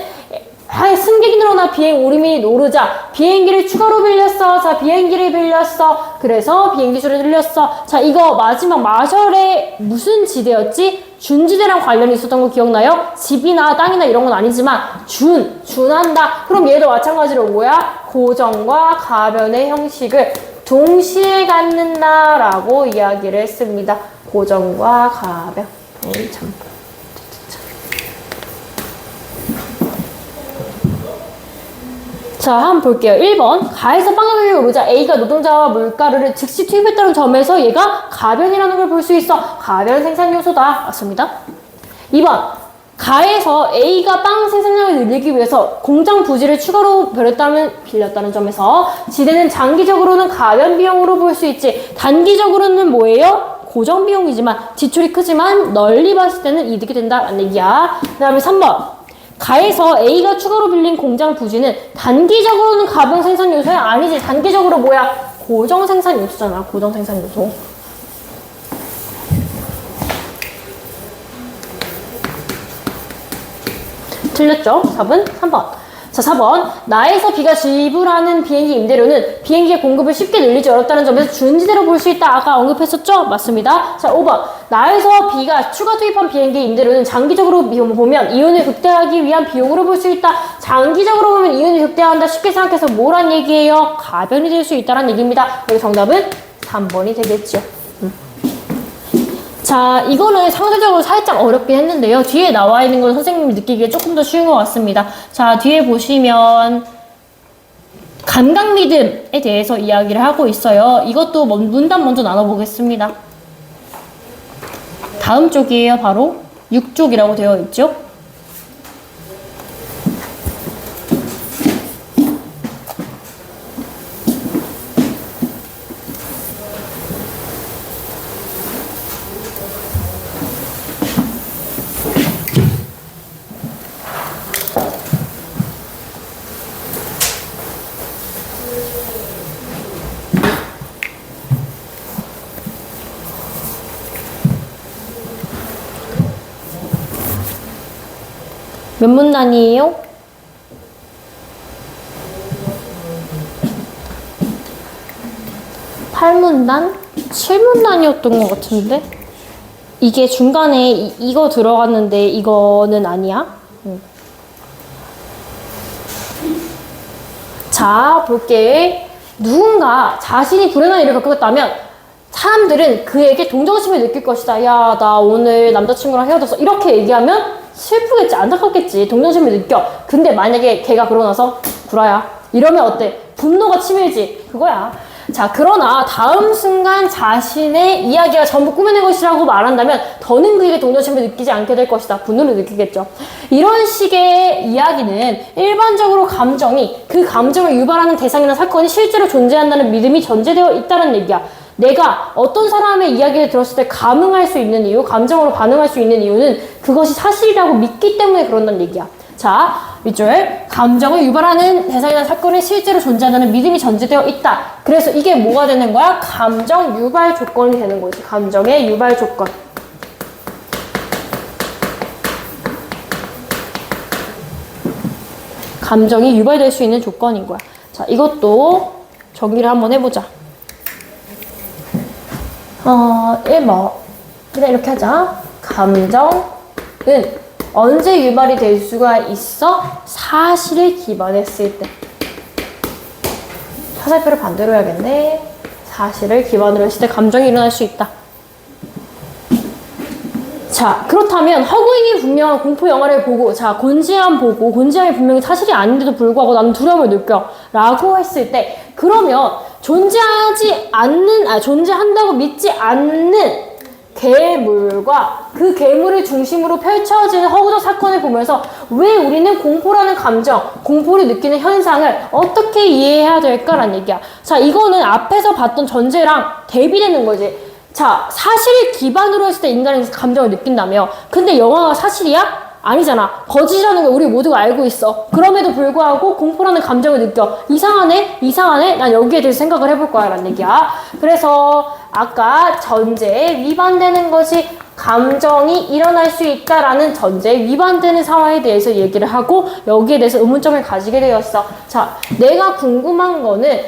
승객이 늘어나 비행 오름이 오르자 비행기를 추가로 빌렸어. 자, 비행기를 빌렸어. 그래서 비행기 수를 늘렸어. 자, 이거 마지막 마셜의 무슨 지대였지? 준지대랑 관련이 있었던 거 기억나요? 집이나 땅이나 이런 건 아니지만 준한다. 그럼 얘도 마찬가지로 뭐야? 고정과 가변의 형식을 동시에 갖는다라고 이야기를 했습니다. 고정과 가변. 참. 자, 한번 볼게요. 1번. 가에서 빵 가격이 오르자 A가 노동자와 물가루를 즉시 투입했다는 점에서 얘가 가변이라는 걸 볼 수 있어. 가변 생산 요소다. 맞습니다. 2번. 가에서 A가 빵 생산량을 늘리기 위해서 공장 부지를 추가로 빌렸다는 점에서 지대는 장기적으로는 가변 비용으로 볼 수 있지. 단기적으로는 뭐예요? 고정 비용이지만 지출이 크지만 널리 봤을 때는 이득이 된다라는 얘기야. 그 다음에 3번. 가에서 A가 추가로 빌린 공장 부지는 단기적으로는 가변 생산 요소야? 아니지. 단기적으로 뭐야? 고정 생산 요소잖아. 고정 생산 요소. 틀렸죠? 4번? 3번. 자, 4번. 나에서 B가 지불하는 비행기 임대료는 비행기의 공급을 쉽게 늘리지 어렵다는 점에서 준지대로 볼 수 있다. 아까 언급했었죠? 맞습니다. 자, 5번. 나에서 B가 추가 투입한 비행기 임대료는 장기적으로 보면 이윤을 극대화하기 위한 비용으로 볼 수 있다. 장기적으로 보면 이윤을 극대화한다. 쉽게 생각해서 뭐란 얘기예요? 가변이 될 수 있다는 얘기입니다. 그래서 정답은 3번이 되겠죠. 자, 이거는 상대적으로 살짝 어렵긴 했는데요. 뒤에 나와 있는 건 선생님이 느끼기에 조금 더 쉬운 것 같습니다. 자, 뒤에 보시면 감각 믿음에 대해서 이야기를 하고 있어요. 이것도 문단 먼저 나눠보겠습니다. 다음 쪽이에요. 바로 6쪽이라고 되어 있죠. 몇 문단이에요? (8문단) (7문단이었던) 것 같은데 이게 중간에 이거 들어갔는데 이거는 아니야? 자, 볼게. 누군가 자신이 불행한 일을 겪었다면 사람들은 그에게 동정심을 느낄 것이다. 야, 나 오늘 남자친구랑 헤어졌어. 이렇게 얘기하면 슬프겠지, 안타깝겠지, 동정심을 느껴. 근데 만약에 걔가 그러고 나서 구라야 이러면 어때? 분노가 치밀지. 그거야. 자, 그러나 다음 순간 자신의 이야기가 전부 꾸며낸 것이라고 말한다면 더는 그에게 동정심을 느끼지 않게 될 것이다. 분노를 느끼겠죠. 이런 식의 이야기는 일반적으로 감정이, 그 감정을 유발하는 대상이나 사건이 실제로 존재한다는 믿음이 전제되어 있다는 얘기야. 내가 어떤 사람의 이야기를 들었을 때 감흥할 수 있는 이유, 감정으로 반응할 수 있는 이유는 그것이 사실이라고 믿기 때문에 그런다는 얘기야. 자, 밑줄. 감정을 유발하는 대상이나 사건이 실제로 존재한다는 믿음이 전제되어 있다. 그래서 이게 뭐가 되는 거야? 감정 유발 조건이 되는 거지. 감정의 유발 조건. 감정이 유발될 수 있는 조건인 거야. 자, 이것도 정리를 한번 해보자. 1번. 그냥 이렇게 하자. 감정은 언제 유발이 될 수가 있어? 사실에 기반했을 때. 화살표를 반대로 해야겠네. 사실을 기반으로 했을 때 감정이 일어날 수 있다. 자, 그렇다면 허구인이 분명한 공포 영화를 보고, 자, 곤지암 보고, 곤지암이 분명히 사실이 아닌데도 불구하고 나는 두려움을 느껴 라고 했을 때, 그러면 존재한다고 믿지 않는 괴물과 그 괴물을 중심으로 펼쳐지는 허구적 사건을 보면서 왜 우리는 공포라는 감정, 공포를 느끼는 현상을 어떻게 이해해야 될까라는 얘기야. 자, 이거는 앞에서 봤던 전제랑 대비되는 거지. 자, 사실을 기반으로 했을 때 인간이 감정을 느낀다며. 근데 영화가 사실이야? 아니잖아. 거짓이라는 걸 우리 모두가 알고 있어. 그럼에도 불구하고 공포라는 감정을 느껴. 이상하네? 난 여기에 대해서 생각을 해볼 거야 라는 얘기야. 그래서 아까 전제에 위반되는 것이 감정이 일어날 수 있다라는 전제에 위반되는 상황에 대해서 얘기를 하고 여기에 대해서 의문점을 가지게 되었어. 자, 내가 궁금한 거는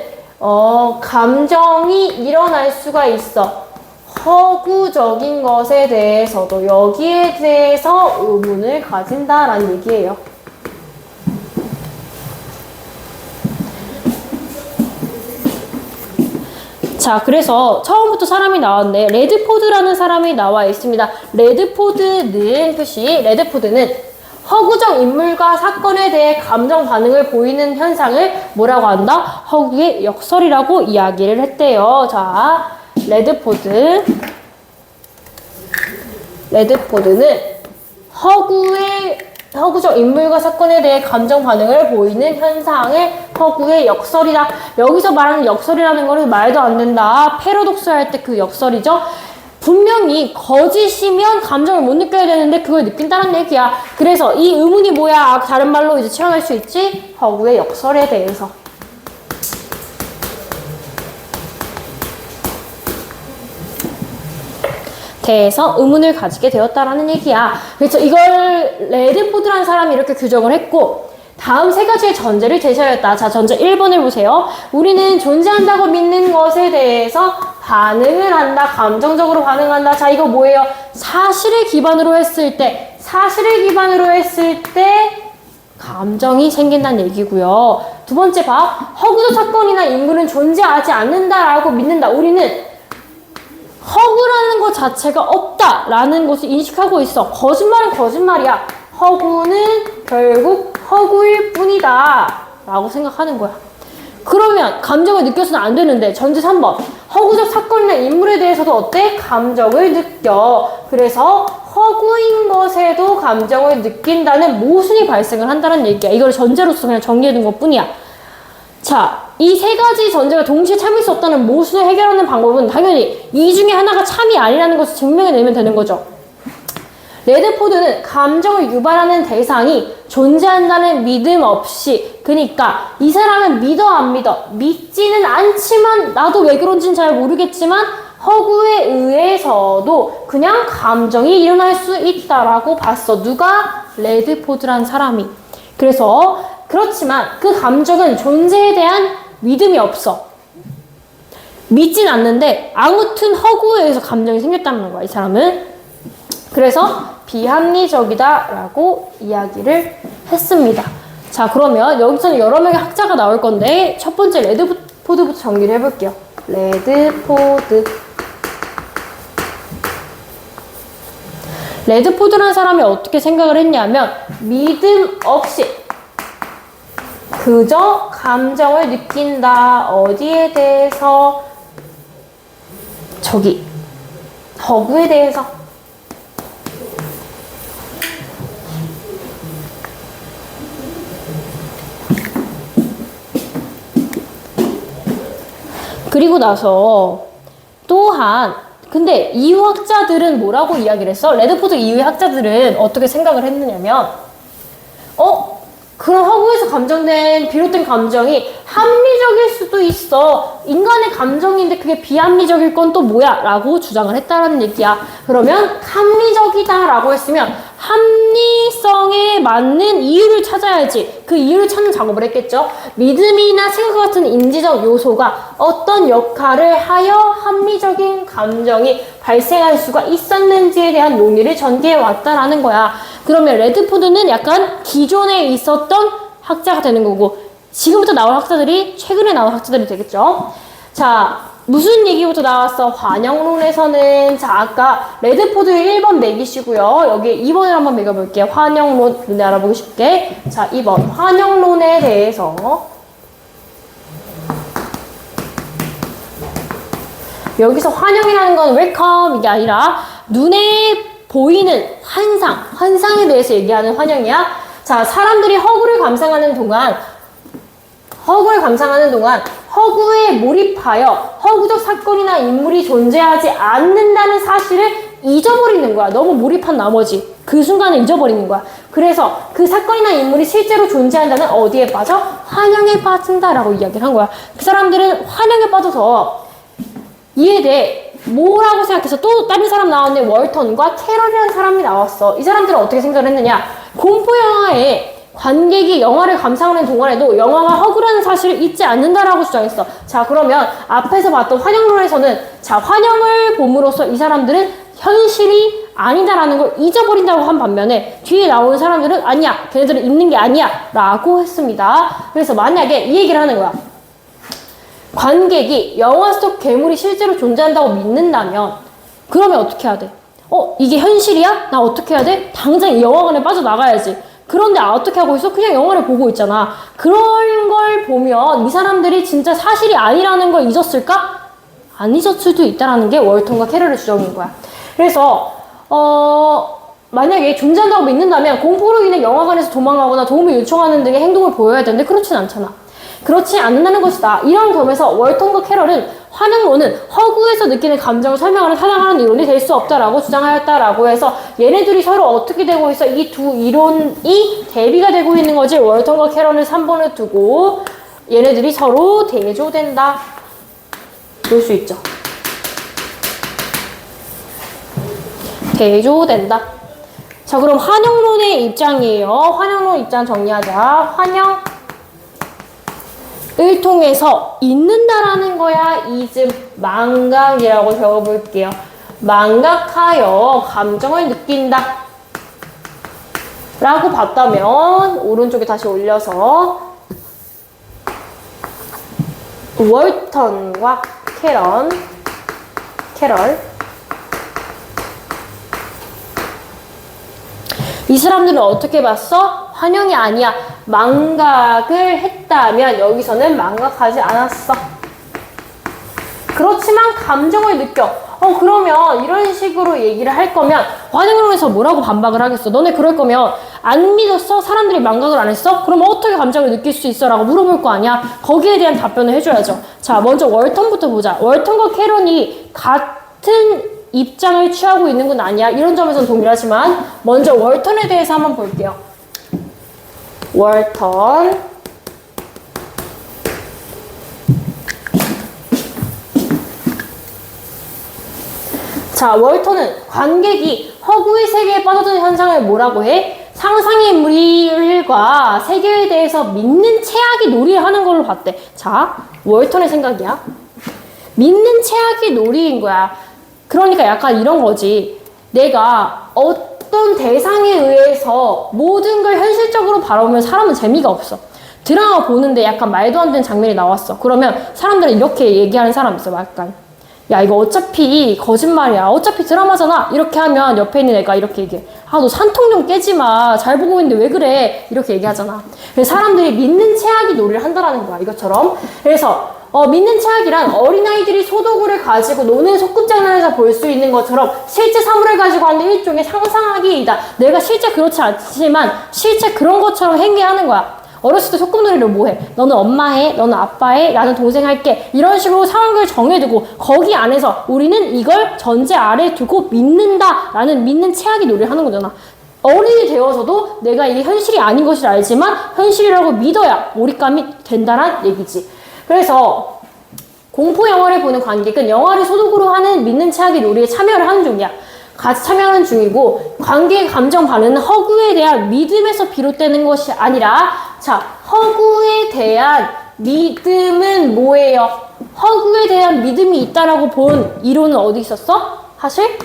감정이 일어날 수가 있어. 허구적인 것에 대해서도 여기에 대해서 의문을 가진다라는 얘기예요. 자, 그래서 처음부터 사람이 나왔네. 레드포드라는 사람이 나와 있습니다. 레드포드는 허구적 인물과 사건에 대해 감정 반응을 보이는 현상을 뭐라고 한다? 허구의 역설이라고 이야기를 했대요. 자, 레드포드는 허구적 인물과 사건에 대해 감정 반응을 보이는 현상을 허구의 역설이다. 여기서 말하는 역설이라는 거는 말도 안 된다. 패러독스 할 때 그 역설이죠. 분명히 거짓이면 감정을 못 느껴야 되는데 그걸 느낀다는 얘기야. 그래서 이 의문이 뭐야? 다른 말로 이제 채워낼 수 있지? 허구의 역설에 대해서. 대해서 의문을 가지게 되었다라는 얘기야. 그래서 이걸 레드포드라는 사람이 이렇게 규정을 했고, 다음 세 가지의 전제를 제시하였다. 자, 전제 1번을 보세요. 우리는 존재한다고 믿는 것에 대해서 반응을 한다. 감정적으로 반응한다. 자, 이거 뭐예요? 사실을 기반으로 했을 때 감정이 생긴다는 얘기고요. 두 번째 봐. 허구적 사건이나 인물은 존재하지 않는다라고 믿는다. 우리는 허구라는 것 자체가 없다라는 것을 인식하고 있어. 거짓말은 거짓말이야. 허구는 결국 허구일 뿐이다 라고 생각하는 거야. 그러면 감정을 느껴서는 안 되는데 전제 3번 허구적 사건이나 인물에 대해서도 어때? 감정을 느껴. 그래서 허구인 것에도 감정을 느낀다는 모순이 발생을 한다는 얘기야. 이걸 전제로서 그냥 정리해둔 것 뿐이야. 자, 이 세 가지 전제가 동시에 참일 수 없다는 모순을 해결하는 방법은 당연히 이 중에 하나가 참이 아니라는 것을 증명해내면 되는 거죠. 레드포드는 감정을 유발하는 대상이 존재한다는 믿음 없이, 그러니까 이 사람은 믿어 안 믿어? 믿지는 않지만 나도 왜 그런지는 잘 모르겠지만 허구에 의해서도 그냥 감정이 일어날 수 있다라고 봤어. 누가? 레드포드란 사람이. 그래서 그렇지만 그 감정은 존재에 대한 믿음이 없어. 믿진 않는데 아무튼 허구에 의해서 감정이 생겼다는 거야, 이 사람은. 그래서 비합리적이다 라고 이야기를 했습니다. 자, 그러면 여기서는 여러 명의 학자가 나올 건데 첫 번째 레드포드부터 정리를 해볼게요. 레드포드라는 사람이 어떻게 생각을 했냐면 믿음 없이 그저 감정을 느낀다. 어디에 대해서? 저기 허구에 대해서. 그리고 나서 또한 근데 이후 학자들은 뭐라고 이야기를 했어? 레드포드 이후의 학자들은 어떻게 생각을 했느냐면 그런 허구에서 비롯된 감정이 합리적일 수도 있어. 인간의 감정인데 그게 비합리적일 건 또 뭐야? 라고 주장을 했다라는 얘기야. 그러면 합리적이다 라고 했으면 합리성에 맞는 이유를 찾아야지. 그 이유를 찾는 작업을 했겠죠. 믿음이나 생각 같은 인지적 요소가 어떤 역할을 하여 합리적인 감정이 발생할 수가 있었는지에 대한 논의를 전개해 왔다라는 거야. 그러면 레드포드는 약간 기존에 있었던 학자가 되는 거고 지금부터 나올 학자들이 최근에 나온 학자들이 되겠죠. 자, 무슨 얘기부터 나왔어? 환영론에서는 자, 아까 레드포드의 1번 매기시고요. 여기 2번을 한번 매겨볼게요. 환영론 눈에 알아보기 쉽게. 자, 2번 환영론에 대해서 여기서 환영이라는 건 웰컴 이게 아니라 눈에 보이는 환상에 대해서 얘기하는 환영이야. 자, 사람들이 허구를 감상하는 동안 허구에 몰입하여 허구적 사건이나 인물이 존재하지 않는다는 사실을 잊어버리는 거야. 너무 몰입한 나머지 그 순간을 잊어버리는 거야. 그래서 그 사건이나 인물이 실제로 존재한다는 어디에 빠져? 환영에 빠진다라고 이야기를 한 거야. 그 사람들은 환영에 빠져서 이에 대해 뭐라고 생각해서 또 다른 사람 나왔는데 월턴과 캐럴이라는 사람이 나왔어. 이 사람들은 어떻게 생각을 했느냐? 공포 영화에 관객이 영화를 감상하는 동안에도 영화가 허구라는 사실을 잊지 않는다라고 주장했어. 자, 그러면 앞에서 봤던 환영론에서는 자, 환영을 봄으로써 이 사람들은 현실이 아니다라는 걸 잊어버린다고 한 반면에 뒤에 나오는 사람들은 아니야, 걔네들은 잊는 게 아니야 라고 했습니다. 그래서 만약에 이 얘기를 하는 거야. 관객이 영화 속 괴물이 실제로 존재한다고 믿는다면 그러면 어떻게 해야 돼? 이게 현실이야? 나 어떻게 해야 돼? 당장 이 영화관에 빠져나가야지. 그런데 어떻게 하고 있어? 그냥 영화를 보고 있잖아. 그런 걸 보면 이 사람들이 진짜 사실이 아니라는 걸 잊었을까? 안 잊었을 수도 있다는 게 월턴과 캐럴의 주장인 거야. 그래서 만약에 존재한다고 믿는다면 공포로 인해 영화관에서 도망가거나 도움을 요청하는 등의 행동을 보여야 되는데 그렇진 않잖아. 그렇지 않는다는 것이다. 이런 점에서 월턴과 캐럴은 환영론은 허구에서 느끼는 감정을 설명하는 타당한 이론이 될 수 없다라고 주장하였다라고 해서 얘네들이 서로 어떻게 되고 있어? 이 두 이론이 대비가 되고 있는 거지. 월턴과 캐럴은 3번을 두고 얘네들이 서로 대조된다. 볼 수 있죠. 대조된다. 자, 그럼 환영론의 입장이에요. 환영론 입장 정리하자. 환영을 통해서 잊는다라는 거야. 이즘 망각이라고 적어볼게요. 망각하여 감정을 느낀다 라고 봤다면 오른쪽에 다시 올려서 월턴과 캐럴 이 사람들은 어떻게 봤어? 환영이 아니야. 망각을 했다면 여기서는 망각하지 않았어. 그렇지만 감정을 느껴. 그러면 이런 식으로 얘기를 할 거면 관행론에서 뭐라고 반박을 하겠어? 너네 그럴 거면 안 믿었어? 사람들이 망각을 안 했어? 그럼 어떻게 감정을 느낄 수 있어? 라고 물어볼 거 아니야? 거기에 대한 답변을 해줘야죠. 자, 먼저 월턴부터 보자. 월턴과 캐런이 같은 입장을 취하고 있는 건 아니야. 이런 점에서는 동일하지만 먼저 월턴에 대해서 한번 볼게요. 월턴. 자, 월턴은 관객이 허구의 세계에 빠져드는 현상을 뭐라고 해? 상상의 무리일과 세계에 대해서 믿는 최악의 놀이를 하는 걸로 봤대. 자, 월턴의 생각이야. 믿는 최악의 놀이인 거야. 그러니까 약간 이런 거지. 내가 어떤 대상에 의해서 모든 걸 현실적으로 바라보면 사람은 재미가 없어. 드라마 보는데 약간 말도 안 되는 장면이 나왔어. 그러면 사람들은 이렇게 얘기하는 사람 있어. 약간 야, 이거 어차피 거짓말이야. 어차피 드라마잖아. 이렇게 하면 옆에 있는 애가 이렇게 얘기해. 아, 너 산통 좀 깨지 마. 잘 보고 있는데 왜 그래? 이렇게 얘기하잖아. 그래서 사람들이 믿는 최악의 놀이를 한다라는 거야. 이것처럼. 그래서 믿는 최악이란 어린아이들이 소도구를 가지고 노는 소꿉장난에서 볼 수 있는 것처럼 실제 사물을 가지고 하는 일종의 상상하기이다. 내가 실제 그렇지 않지만 실제 그런 것처럼 행위하는 거야. 어렸을 때 소꿉놀이를 뭐 해? 너는 엄마 해, 너는 아빠 해, 나는 동생 할게. 이런 식으로 상황을 정해두고 거기 안에서 우리는 이걸 전제 아래에 두고 믿는다라는 믿는 최악의 놀이를 하는 거잖아. 어른이 되어서도 내가 이게 현실이 아닌 것을 알지만 현실이라고 믿어야 몰입감이 된다는 얘기지. 그래서 공포 영화를 보는 관객은 영화를 소독으로 하는 믿는 최악의 놀이에 참여를 하는 중이야. 같이 참여하는 중이고 관객의 감정 반응은 허구에 대한 믿음에서 비롯되는 것이 아니라 자, 허구에 대한 믿음은 뭐예요? 허구에 대한 믿음이 있다라고 본 이론은 어디 있었어? 사실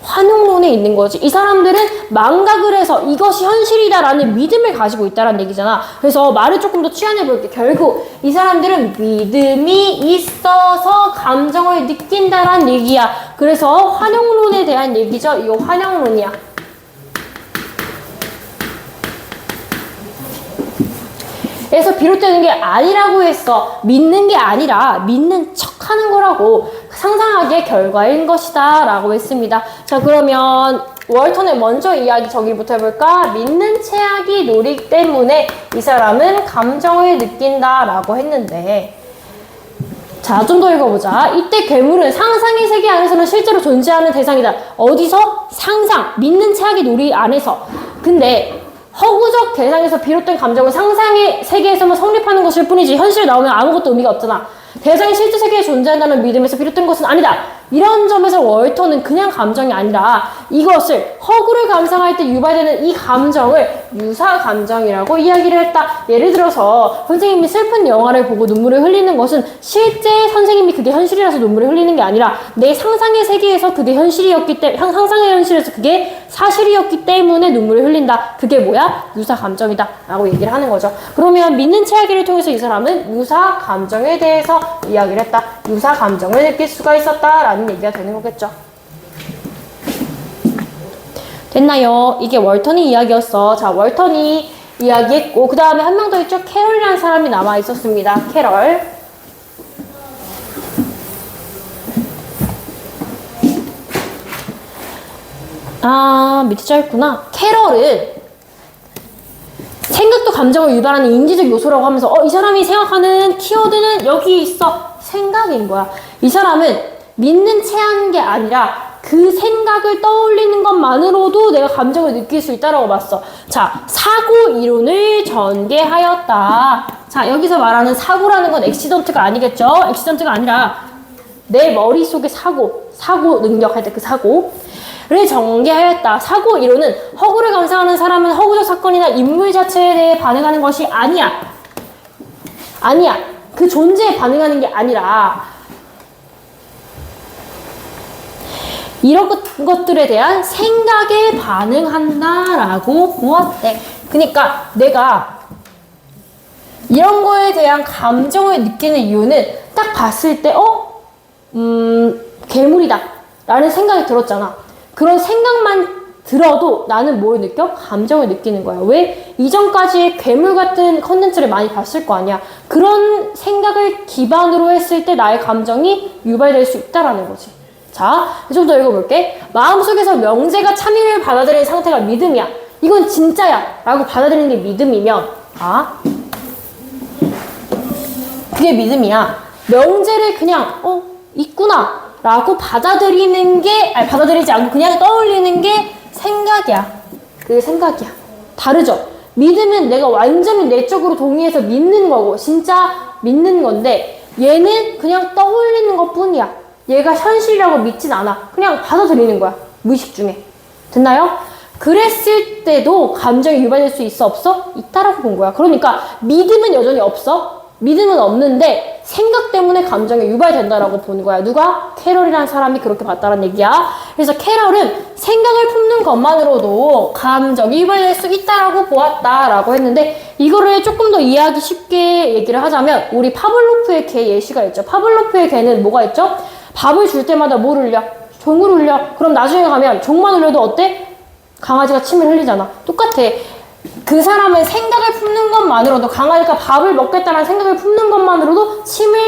환용론에 있는 거지. 이 사람들은 망각을 해서 이것이 현실이다라는 믿음을 가지고 있다라는 얘기잖아. 그래서 말을 조금 더 치환해 볼게. 결국 이 사람들은 믿음이 있어서 감정을 느낀다라는 얘기야. 그래서 환용론에 대한 얘기죠. 이거 환용론이야. 그래서 비롯되는 게 아니라고 했어. 믿는 게 아니라 믿는 척 하는 거라고. 상상하기의 결과인 것이다 라고 했습니다. 자, 그러면 월턴의 먼저 이야기 저기부터 해볼까? 믿는 최악의 놀이 때문에 이 사람은 감정을 느낀다 라고 했는데 자, 좀 더 읽어보자. 이때 괴물은 상상의 세계 안에서는 실제로 존재하는 대상이다. 어디서? 상상, 믿는 최악의 놀이 안에서. 근데 허구적 대상에서 비롯된 감정은 상상의 세계에서만 성립하는 것일 뿐이지 현실에 나오면 아무것도 의미가 없잖아. 대상이 실제 세계에 존재한다는 믿음에서 비롯된 것은 아니다. 이런 점에서 월턴은 그냥 감정이 아니라 이것을 허구를 감상할 때 유발되는 이 감정을 유사 감정이라고 이야기를 했다. 예를 들어서 선생님이 슬픈 영화를 보고 눈물을 흘리는 것은 실제 선생님이 그게 현실이라서 눈물을 흘리는 게 아니라 내 상상의 세계에서 그게 현실이었기 때문에 상상의 현실에서 그게 사실이었기 때문에 눈물을 흘린다. 그게 뭐야? 유사 감정이다 라고 얘기를 하는 거죠. 그러면 믿는 최악의를 통해서 이 사람은 유사 감정에 대해서 이야기를 했다. 유사 감정을 느낄 수가 있었다라는 얘기가 되는 거겠죠. 됐나요? 이게 월턴이 이야기였어. 자, 월턴이 이야기했고 그 다음에 한 명 더 있죠? 캐럴이라는 사람이 남아 있었습니다. 캐럴. 아, 밑에 짧구나. 캐럴은 생각도 감정을 유발하는 인지적 요소라고 하면서 이 사람이 생각하는 키워드는 여기 있어. 생각인 거야. 이 사람은 믿는 채 하는 게 아니라 그 생각을 떠올리는 것만으로도 내가 감정을 느낄 수 있다라고 봤어. 자, 사고 이론을 전개하였다. 자, 여기서 말하는 사고라는 건 액시던트가 아니겠죠? 액시던트가 아니라 내 머릿속의 사고 능력 할 때 그 사고를 전개하였다. 사고 이론은 허구를 감상하는 사람은 허구적 사건이나 인물 자체에 대해 반응하는 것이 아니야. 그 존재에 반응하는 게 아니라 이런 것들에 대한 생각에 반응한다라고 보았대. 그러니까 내가 이런 거에 대한 감정을 느끼는 이유는 딱 봤을 때 괴물이다 라는 생각이 들었잖아. 그런 생각만 들어도 나는 뭘 느껴? 감정을 느끼는 거야. 왜? 이전까지 괴물 같은 컨텐츠를 많이 봤을 거 아니야. 그런 생각을 기반으로 했을 때 나의 감정이 유발될 수 있다라는 거지. 자, 좀 더 읽어볼게. 마음속에서 명제가 참임을 받아들이는 상태가 믿음이야. 이건 진짜야 라고 받아들이는 게 믿음이면, 그게 믿음이야. 명제를 그냥 있구나 라고 받아들이지 않고 그냥 떠올리는 게 생각이야. 그게 생각이야. 다르죠? 믿으면 내가 완전히 내적으로 동의해서 믿는 거고 진짜 믿는 건데, 얘는 그냥 떠올리는 것 뿐이야. 얘가 현실이라고 믿진 않아. 그냥 받아들이는 거야. 무의식 중에. 됐나요? 그랬을 때도 감정이 유발될 수 있어 없어? 있다라고 본 거야. 그러니까 믿음은 여전히 없어. 믿음은 없는데 생각 때문에 감정이 유발된다라고 보는 거야. 누가? 캐럴이라는 사람이 그렇게 봤다는 얘기야. 그래서 캐럴은 생각을 품는 것만으로도 감정이 유발될 수 있다라고 보았다라고 했는데, 이거를 조금 더 이해하기 쉽게 얘기를 하자면 우리 파블로프의 개 예시가 있죠. 파블로프의 개는 뭐가 있죠? 밥을 줄 때마다 뭘 울려? 종을 울려. 그럼 나중에 가면 종만 울려도 어때? 강아지가 침을 흘리잖아. 똑같아. 그 사람은 생각을 품는 것만으로도, 강아지가 밥을 먹겠다는 생각을 품는 것만으로도 침을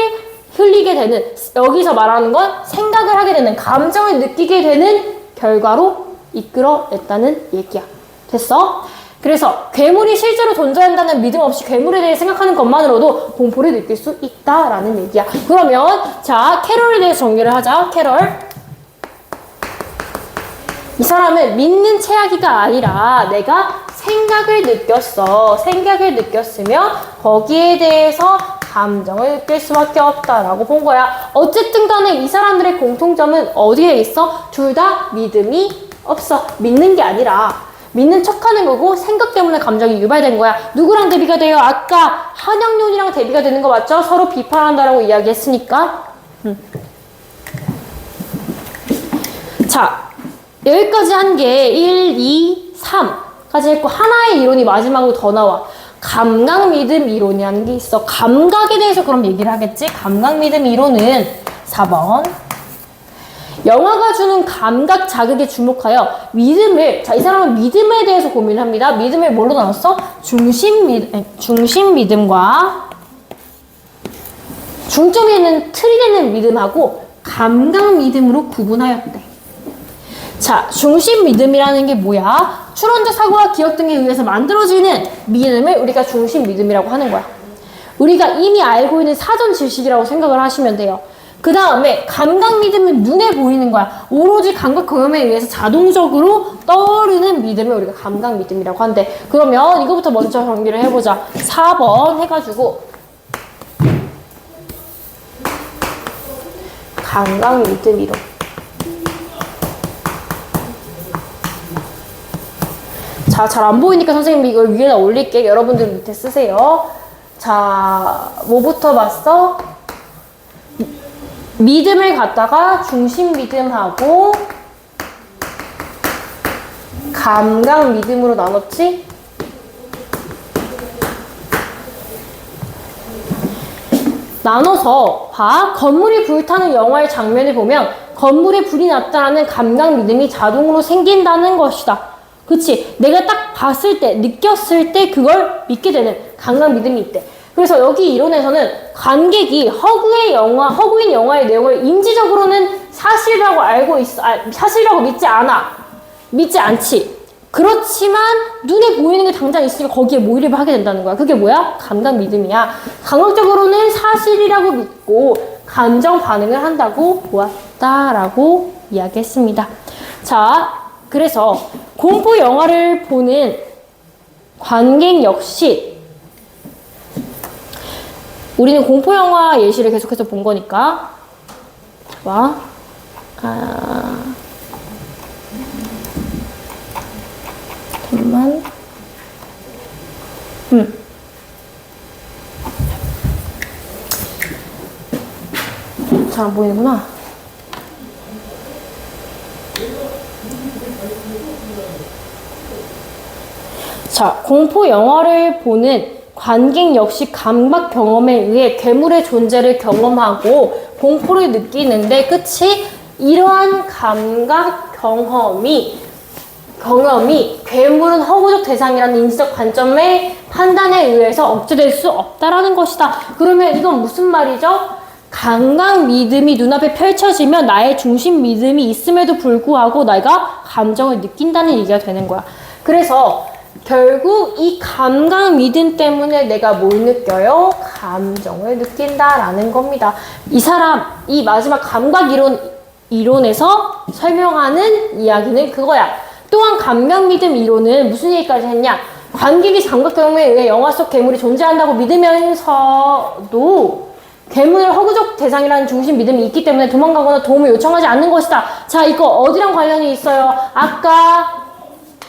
흘리게 되는, 여기서 말하는 건 생각을 하게 되는, 감정을 느끼게 되는 결과로 이끌어냈다는 얘기야. 됐어? 그래서 괴물이 실제로 존재한다는 믿음 없이 괴물에 대해 생각하는 것만으로도 공포를 느낄 수 있다라는 얘기야. 그러면 자, 캐럴에 대해서 정리를 하자. 캐럴. 이 사람은 믿는 최악이가 아니라 내가 생각을 느꼈어. 생각을 느꼈으면 거기에 대해서 감정을 느낄 수밖에 없다라고 본 거야. 어쨌든 간에 이 사람들의 공통점은 어디에 있어? 둘 다 믿음이 없어. 믿는 게 아니라 믿는 척하는 거고 생각 때문에 감정이 유발된 거야. 누구랑 대비가 돼요? 아까 한양론이랑 대비가 되는 거 맞죠? 서로 비판한다라고 이야기했으니까. 자, 여기까지 한 게 1, 2, 3까지 했고, 하나의 이론이 마지막으로 더 나와. 감각믿음 이론이라는 게 있어. 감각에 대해서 그럼 얘기를 하겠지? 감각믿음 이론은 4번. 영화가 주는 감각 자극에 주목하여 믿음을, 자, 이 사람은 믿음에 대해서 고민을 합니다. 믿음을 뭘로 나눴어? 중심 믿음과 중점이 있는 틀이 되는 믿음하고 감각 믿음으로 구분하였대. 자, 중심 믿음이라는 게 뭐야? 추론적 사고와 기억 등에 의해서 만들어지는 믿음을 우리가 중심 믿음이라고 하는 거야. 우리가 이미 알고 있는 사전 지식이라고 생각을 하시면 돼요. 그 다음에 감각 믿음은 눈에 보이는 거야. 오로지 감각 경험에 의해서 자동적으로 떠오르는 믿음을 우리가 감각 믿음이라고 한대. 그러면 이거부터 먼저 정리를 해보자. 4번 해가지고 감각 믿음 이론. 자, 잘 안 보이니까 선생님이 이걸 위에다 올릴게. 여러분들 밑에 쓰세요. 자, 뭐부터 봤어? 믿음을 갖다가 중심 믿음하고 감각 믿음으로 나눴지? 나눠서 봐. 건물이 불타는 영화의 장면을 보면 건물에 불이 났다는 감각 믿음이 자동으로 생긴다는 것이다. 그치? 내가 딱 봤을 때, 느꼈을 때 그걸 믿게 되는 감각 믿음이 있대. 그래서 여기 이론에서는 관객이 허구인 영화의 내용을 인지적으로는 사실이라고 알고 있어. 사실이라고 믿지 않지. 그렇지만 눈에 보이는 게 당장 있으니까 거기에 몰입을 하게 된다는 거야. 그게 뭐야? 감각 믿음이야. 감각적으로는 사실이라고 믿고 감정 반응을 한다고 보았다라고 이야기했습니다. 자, 그래서 공포 영화를 보는 관객 역시 우리는 공포영화 예시를 계속해서 본 거니까. 봐. 잠깐만. 잘 안 보이는구나. 자, 공포 영화를 보는 관객 역시 감각 경험에 의해 괴물의 존재를 경험하고 공포를 느끼는데, 그치? 이러한 감각 경험이 경험이 괴물은 허구적 대상이라는 인지적 관점의 판단에 의해서 억제될 수 없다라는 것이다. 그러면 이건 무슨 말이죠? 감각 믿음이 눈앞에 펼쳐지면 나의 중심 믿음이 있음에도 불구하고 내가 감정을 느낀다는 얘기가 되는 거야. 그래서 결국 이 감각 믿음 때문에 내가 뭘 느껴요? 감정을 느낀다라는 겁니다. 이 마지막 감각 이론에서 설명하는 이야기는 그거야. 또한 감각 믿음 이론은 무슨 얘기까지 했냐? 관객이 감각 경험에 의해 영화 속 괴물이 존재한다고 믿으면서도 괴물을 허구적 대상이라는 중심 믿음이 있기 때문에 도망가거나 도움을 요청하지 않는 것이다. 자, 이거 어디랑 관련이 있어요? 아까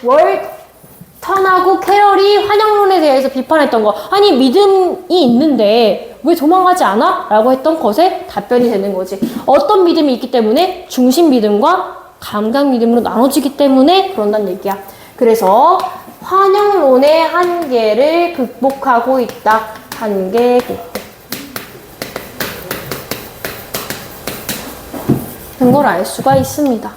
월턴하고 캐럴이 환영론에 대해서 비판했던 거. 아니, 믿음이 있는데 왜 도망가지 않아? 라고 했던 것에 답변이 되는 거지. 어떤 믿음이 있기 때문에 중심 믿음과 감각 믿음으로 나눠지기 때문에 그런다는 얘기야. 그래서 환영론의 한계를 극복하고 있다. 한계 극복. 걸 알 수가 있습니다.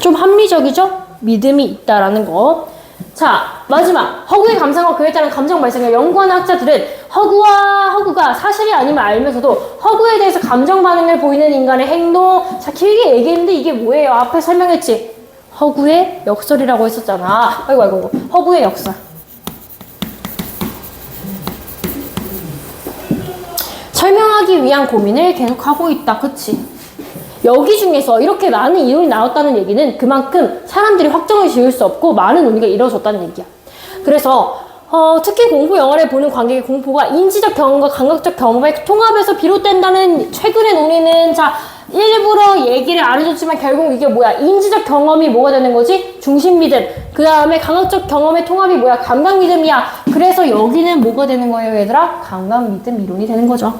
좀 합리적이죠? 믿음이 있다라는 거. 자, 마지막. 허구의 감상과 그에 따른 감정 발생을 연구하는 학자들은 허구가 사실이 아님을 알면서도 허구에 대해서 감정 반응을 보이는 인간의 행동. 자, 길게 얘기했는데 이게 뭐예요? 앞에 설명했지? 허구의 역설이라고 했었잖아. 아이고. 허구의 역설. 설명하기 위한 고민을 계속하고 있다. 그치? 여기 중에서 이렇게 많은 이론이 나왔다는 얘기는 그만큼 사람들이 확정을 지을 수 없고 많은 논의가 이루어졌다는 얘기야. 그래서 특히 공포 영화를 보는 관객의 공포가 인지적 경험과 감각적 경험의 통합에서 비롯된다는 최근의 논의는 자 일부러 얘기를 안 해줬지만 결국 이게 뭐야? 인지적 경험이 뭐가 되는 거지? 중심 믿음. 그 다음에 감각적 경험의 통합이 뭐야? 감각 믿음이야. 그래서 여기는 뭐가 되는 거예요, 얘들아? 감각 믿음 이론이 되는 거죠.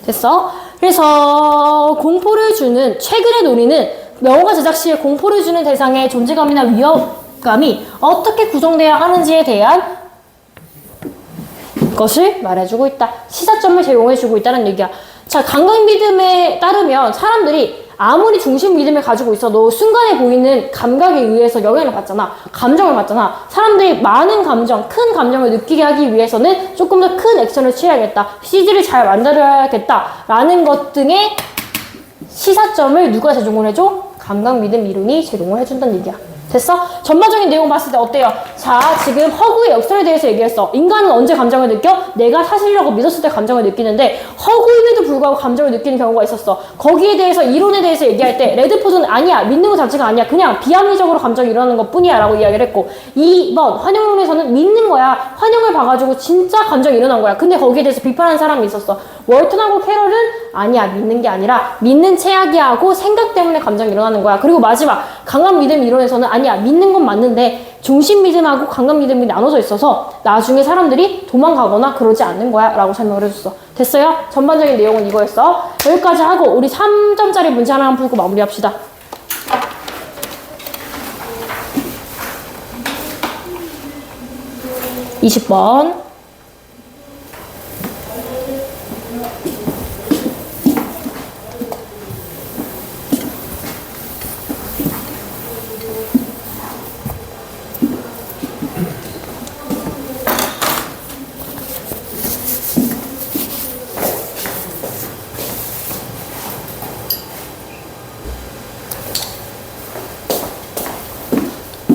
됐어? 그래서 공포를 주는 최근의 논의는 영화 제작 시에 공포를 주는 대상의 존재감이나 위협감이 어떻게 구성되어야 하는지에 대한 것을 말해주고 있다. 시사점을 제공해주고 있다는 얘기야. 자, 감각 믿음에 따르면 사람들이 아무리 중심 믿음을 가지고 있어도 순간에 보이는 감각에 의해서 영향을 받잖아. 감정을 받잖아. 사람들이 많은 감정, 큰 감정을 느끼게 하기 위해서는 조금 더 큰 액션을 취해야겠다. CG를 잘 만들어야겠다. 라는 것 등의 시사점을 누가 제공을 해줘? 감각 믿음 이론이 제공을 해준다는 얘기야. 됐어? 전반적인 내용 봤을 때 어때요? 자, 지금 허구의 역설에 대해서 얘기했어. 인간은 언제 감정을 느껴? 내가 사실이라고 믿었을 때 감정을 느끼는데 허구임에도 불구하고 감정을 느끼는 경우가 있었어. 거기에 대해서 이론에 대해서 얘기할 때 레드포드는 아니야. 믿는 것 자체가 아니야. 그냥 비합리적으로 감정이 일어나는 것 뿐이야 라고 이야기를 했고 2번 환영론에서는 믿는 거야. 환영을 봐가지고 진짜 감정이 일어난 거야. 근데 거기에 대해서 비판하는 사람이 있었어. 월턴하고 캐럴은 아니야. 믿는 게 아니라 믿는 체하기하고 생각 때문에 감정이 일어나는 거야. 그리고 마지막 강한 믿음 이론에서는 아니야. 믿는 건 맞는데 중심 믿음하고 강한 믿음이 나눠져 있어서 나중에 사람들이 도망가거나 그러지 않는 거야 라고 설명을 해줬어. 됐어요? 전반적인 내용은 이거였어. 여기까지 하고 우리 3점짜리 문제 하나 풀고 마무리합시다. (20번)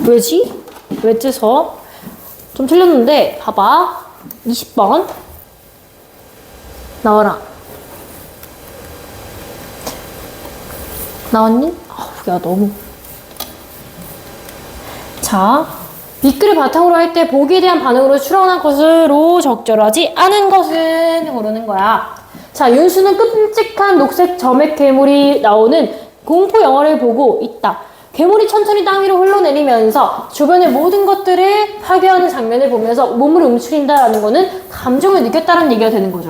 왜지? 왜 째서? 좀 틀렸는데 봐봐. 20번 나와라. 나왔니? 아우, 야 너무. 자, 빗글을 바탕으로 할 때 보기에 대한 반응으로 추론한 것으로 적절하지 않은 것은 고르는 거야. 자, 윤수는 끔찍한 녹색 점액 괴물이 나오는 공포 영화를 보고 있다. 괴물이 천천히 땅 위로 흘러내리면서 주변의 모든 것들을 파괴하는 장면을 보면서 몸을 움츠린다라는 거는 감정을 느꼈다는 얘기가 되는 거죠.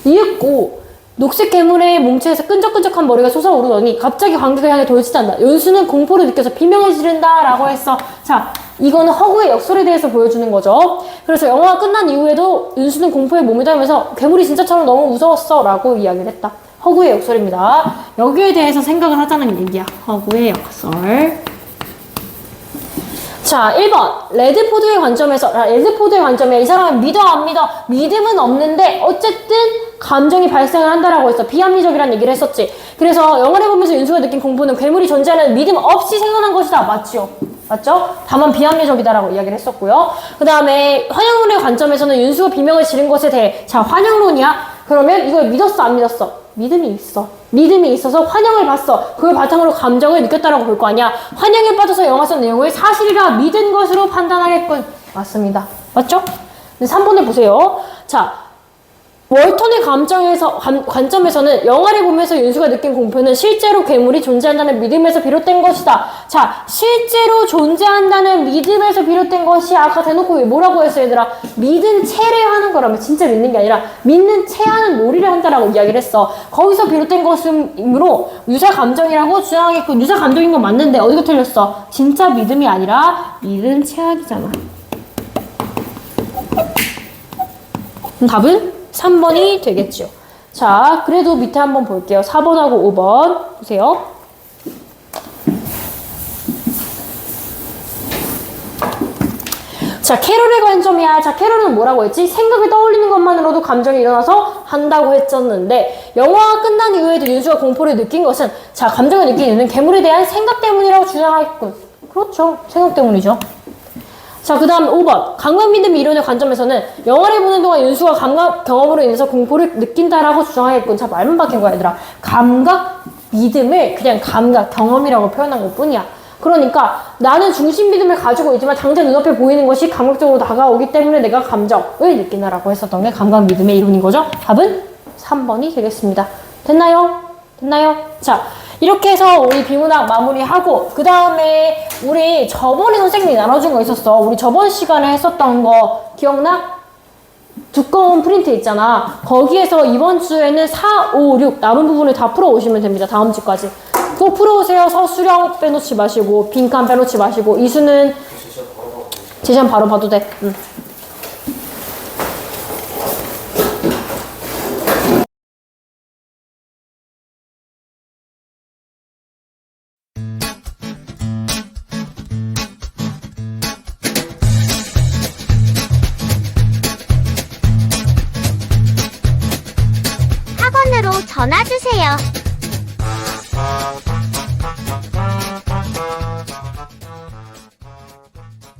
이윽고 녹색 괴물의 몸체에서 끈적끈적한 머리가 솟아오르더니 갑자기 관객을 향해 돌진한다. 윤수는 공포를 느껴서 비명을 지른다 라고 했어. 자, 이거는 허구의 역설에 대해서 보여주는 거죠. 그래서 영화가 끝난 이후에도 윤수는 공포에 몸이 담으면서 괴물이 진짜처럼 너무 무서웠어 라고 이야기를 했다. 허구의 역설입니다. 여기에 대해서 생각을 하자는 얘기야. 허구의 역설. 자, 1번. 레드포드의 관점에 이 사람은 믿어 안 믿어? 믿음은 없는데 어쨌든 감정이 발생을 한다라고 했어. 비합리적이라는 얘기를 했었지. 그래서 영화를 보면서 윤수가 느낀 공포는 괴물이 존재하는 믿음 없이 생겨난 것이다. 맞죠? 맞죠? 다만 비합리적이다라고 이야기를 했었고요. 그 다음에 환영론의 관점에서는 윤수가 비명을 지른 것에 대해 자, 환영론이야? 그러면 이걸 믿었어 안 믿었어? 믿음이 있어. 믿음이 있어서 환영을 봤어. 그걸 바탕으로 감정을 느꼈다라고 볼 거 아니야. 환영에 빠져서 영화 속 내용을 사실이라 믿은 것으로 판단하겠군. 맞습니다. 맞죠? 3번을 보세요. 자, 월턴의 관점에서는 영화를 보면서 윤수가 느낀 공포는 실제로 괴물이 존재한다는 믿음에서 비롯된 것이다. 자, 실제로 존재한다는 믿음에서 비롯된 것이 아까 대놓고 뭐라고 했어 얘들아? 믿은 채를 하는 거라면 진짜 믿는 게 아니라 믿는 채 하는 놀이를 한다라고 이야기를 했어. 거기서 비롯된 것이므로 유사 감정이라고 주장하겠고 유사 감정인 건 맞는데 어디가 틀렸어? 진짜 믿음이 아니라 믿은 채학이잖아. 그럼 답은 3번이 되겠죠. 자, 그래도 밑에 한번 볼게요. 4번하고 5번 보세요. 자, 캐롤의 관점이야. 자, 캐롤은 뭐라고 했지? 생각을 떠올리는 것만으로도 감정이 일어나서 한다고 했었는데 영화가 끝난 이후에도 윤수가 공포를 느낀 것은 자, 감정을 느낀 이유는 괴물에 대한 생각 때문이라고 주장하겠군. 그렇죠. 생각 때문이죠. 자, 그 다음 5번. 감각믿음 이론의 관점에서는 영화를 보는 동안 윤수가 감각 경험으로 인해서 공포를 느낀다라고 주장하겠군. 자, 말만 바뀐 거야, 얘들아. 감각 믿음을 그냥 감각 경험이라고 표현한 것 뿐이야. 그러니까 나는 중심 믿음을 가지고 있지만 당장 눈앞에 보이는 것이 감각적으로 다가오기 때문에 내가 감정을 느낀다라고 했었던 게 감각 믿음의 이론인 거죠. 답은 3번이 되겠습니다. 됐나요? 됐나요? 자, 이렇게 해서 우리 비문학 마무리하고 그 다음에 우리 저번에 선생님이 나눠준 거 있었어. 우리 저번 시간에 했었던 거 기억나? 두꺼운 프린트 있잖아. 거기에서 이번 주에는 4, 5, 6 남은 부분을 다 풀어오시면 됩니다. 다음 주까지. 꼭 풀어오세요. 서술형 빼놓지 마시고 빈칸 빼놓지 마시고 이수는 제시한 바로 봐도 돼. 응. 학원으로 전화 주세요.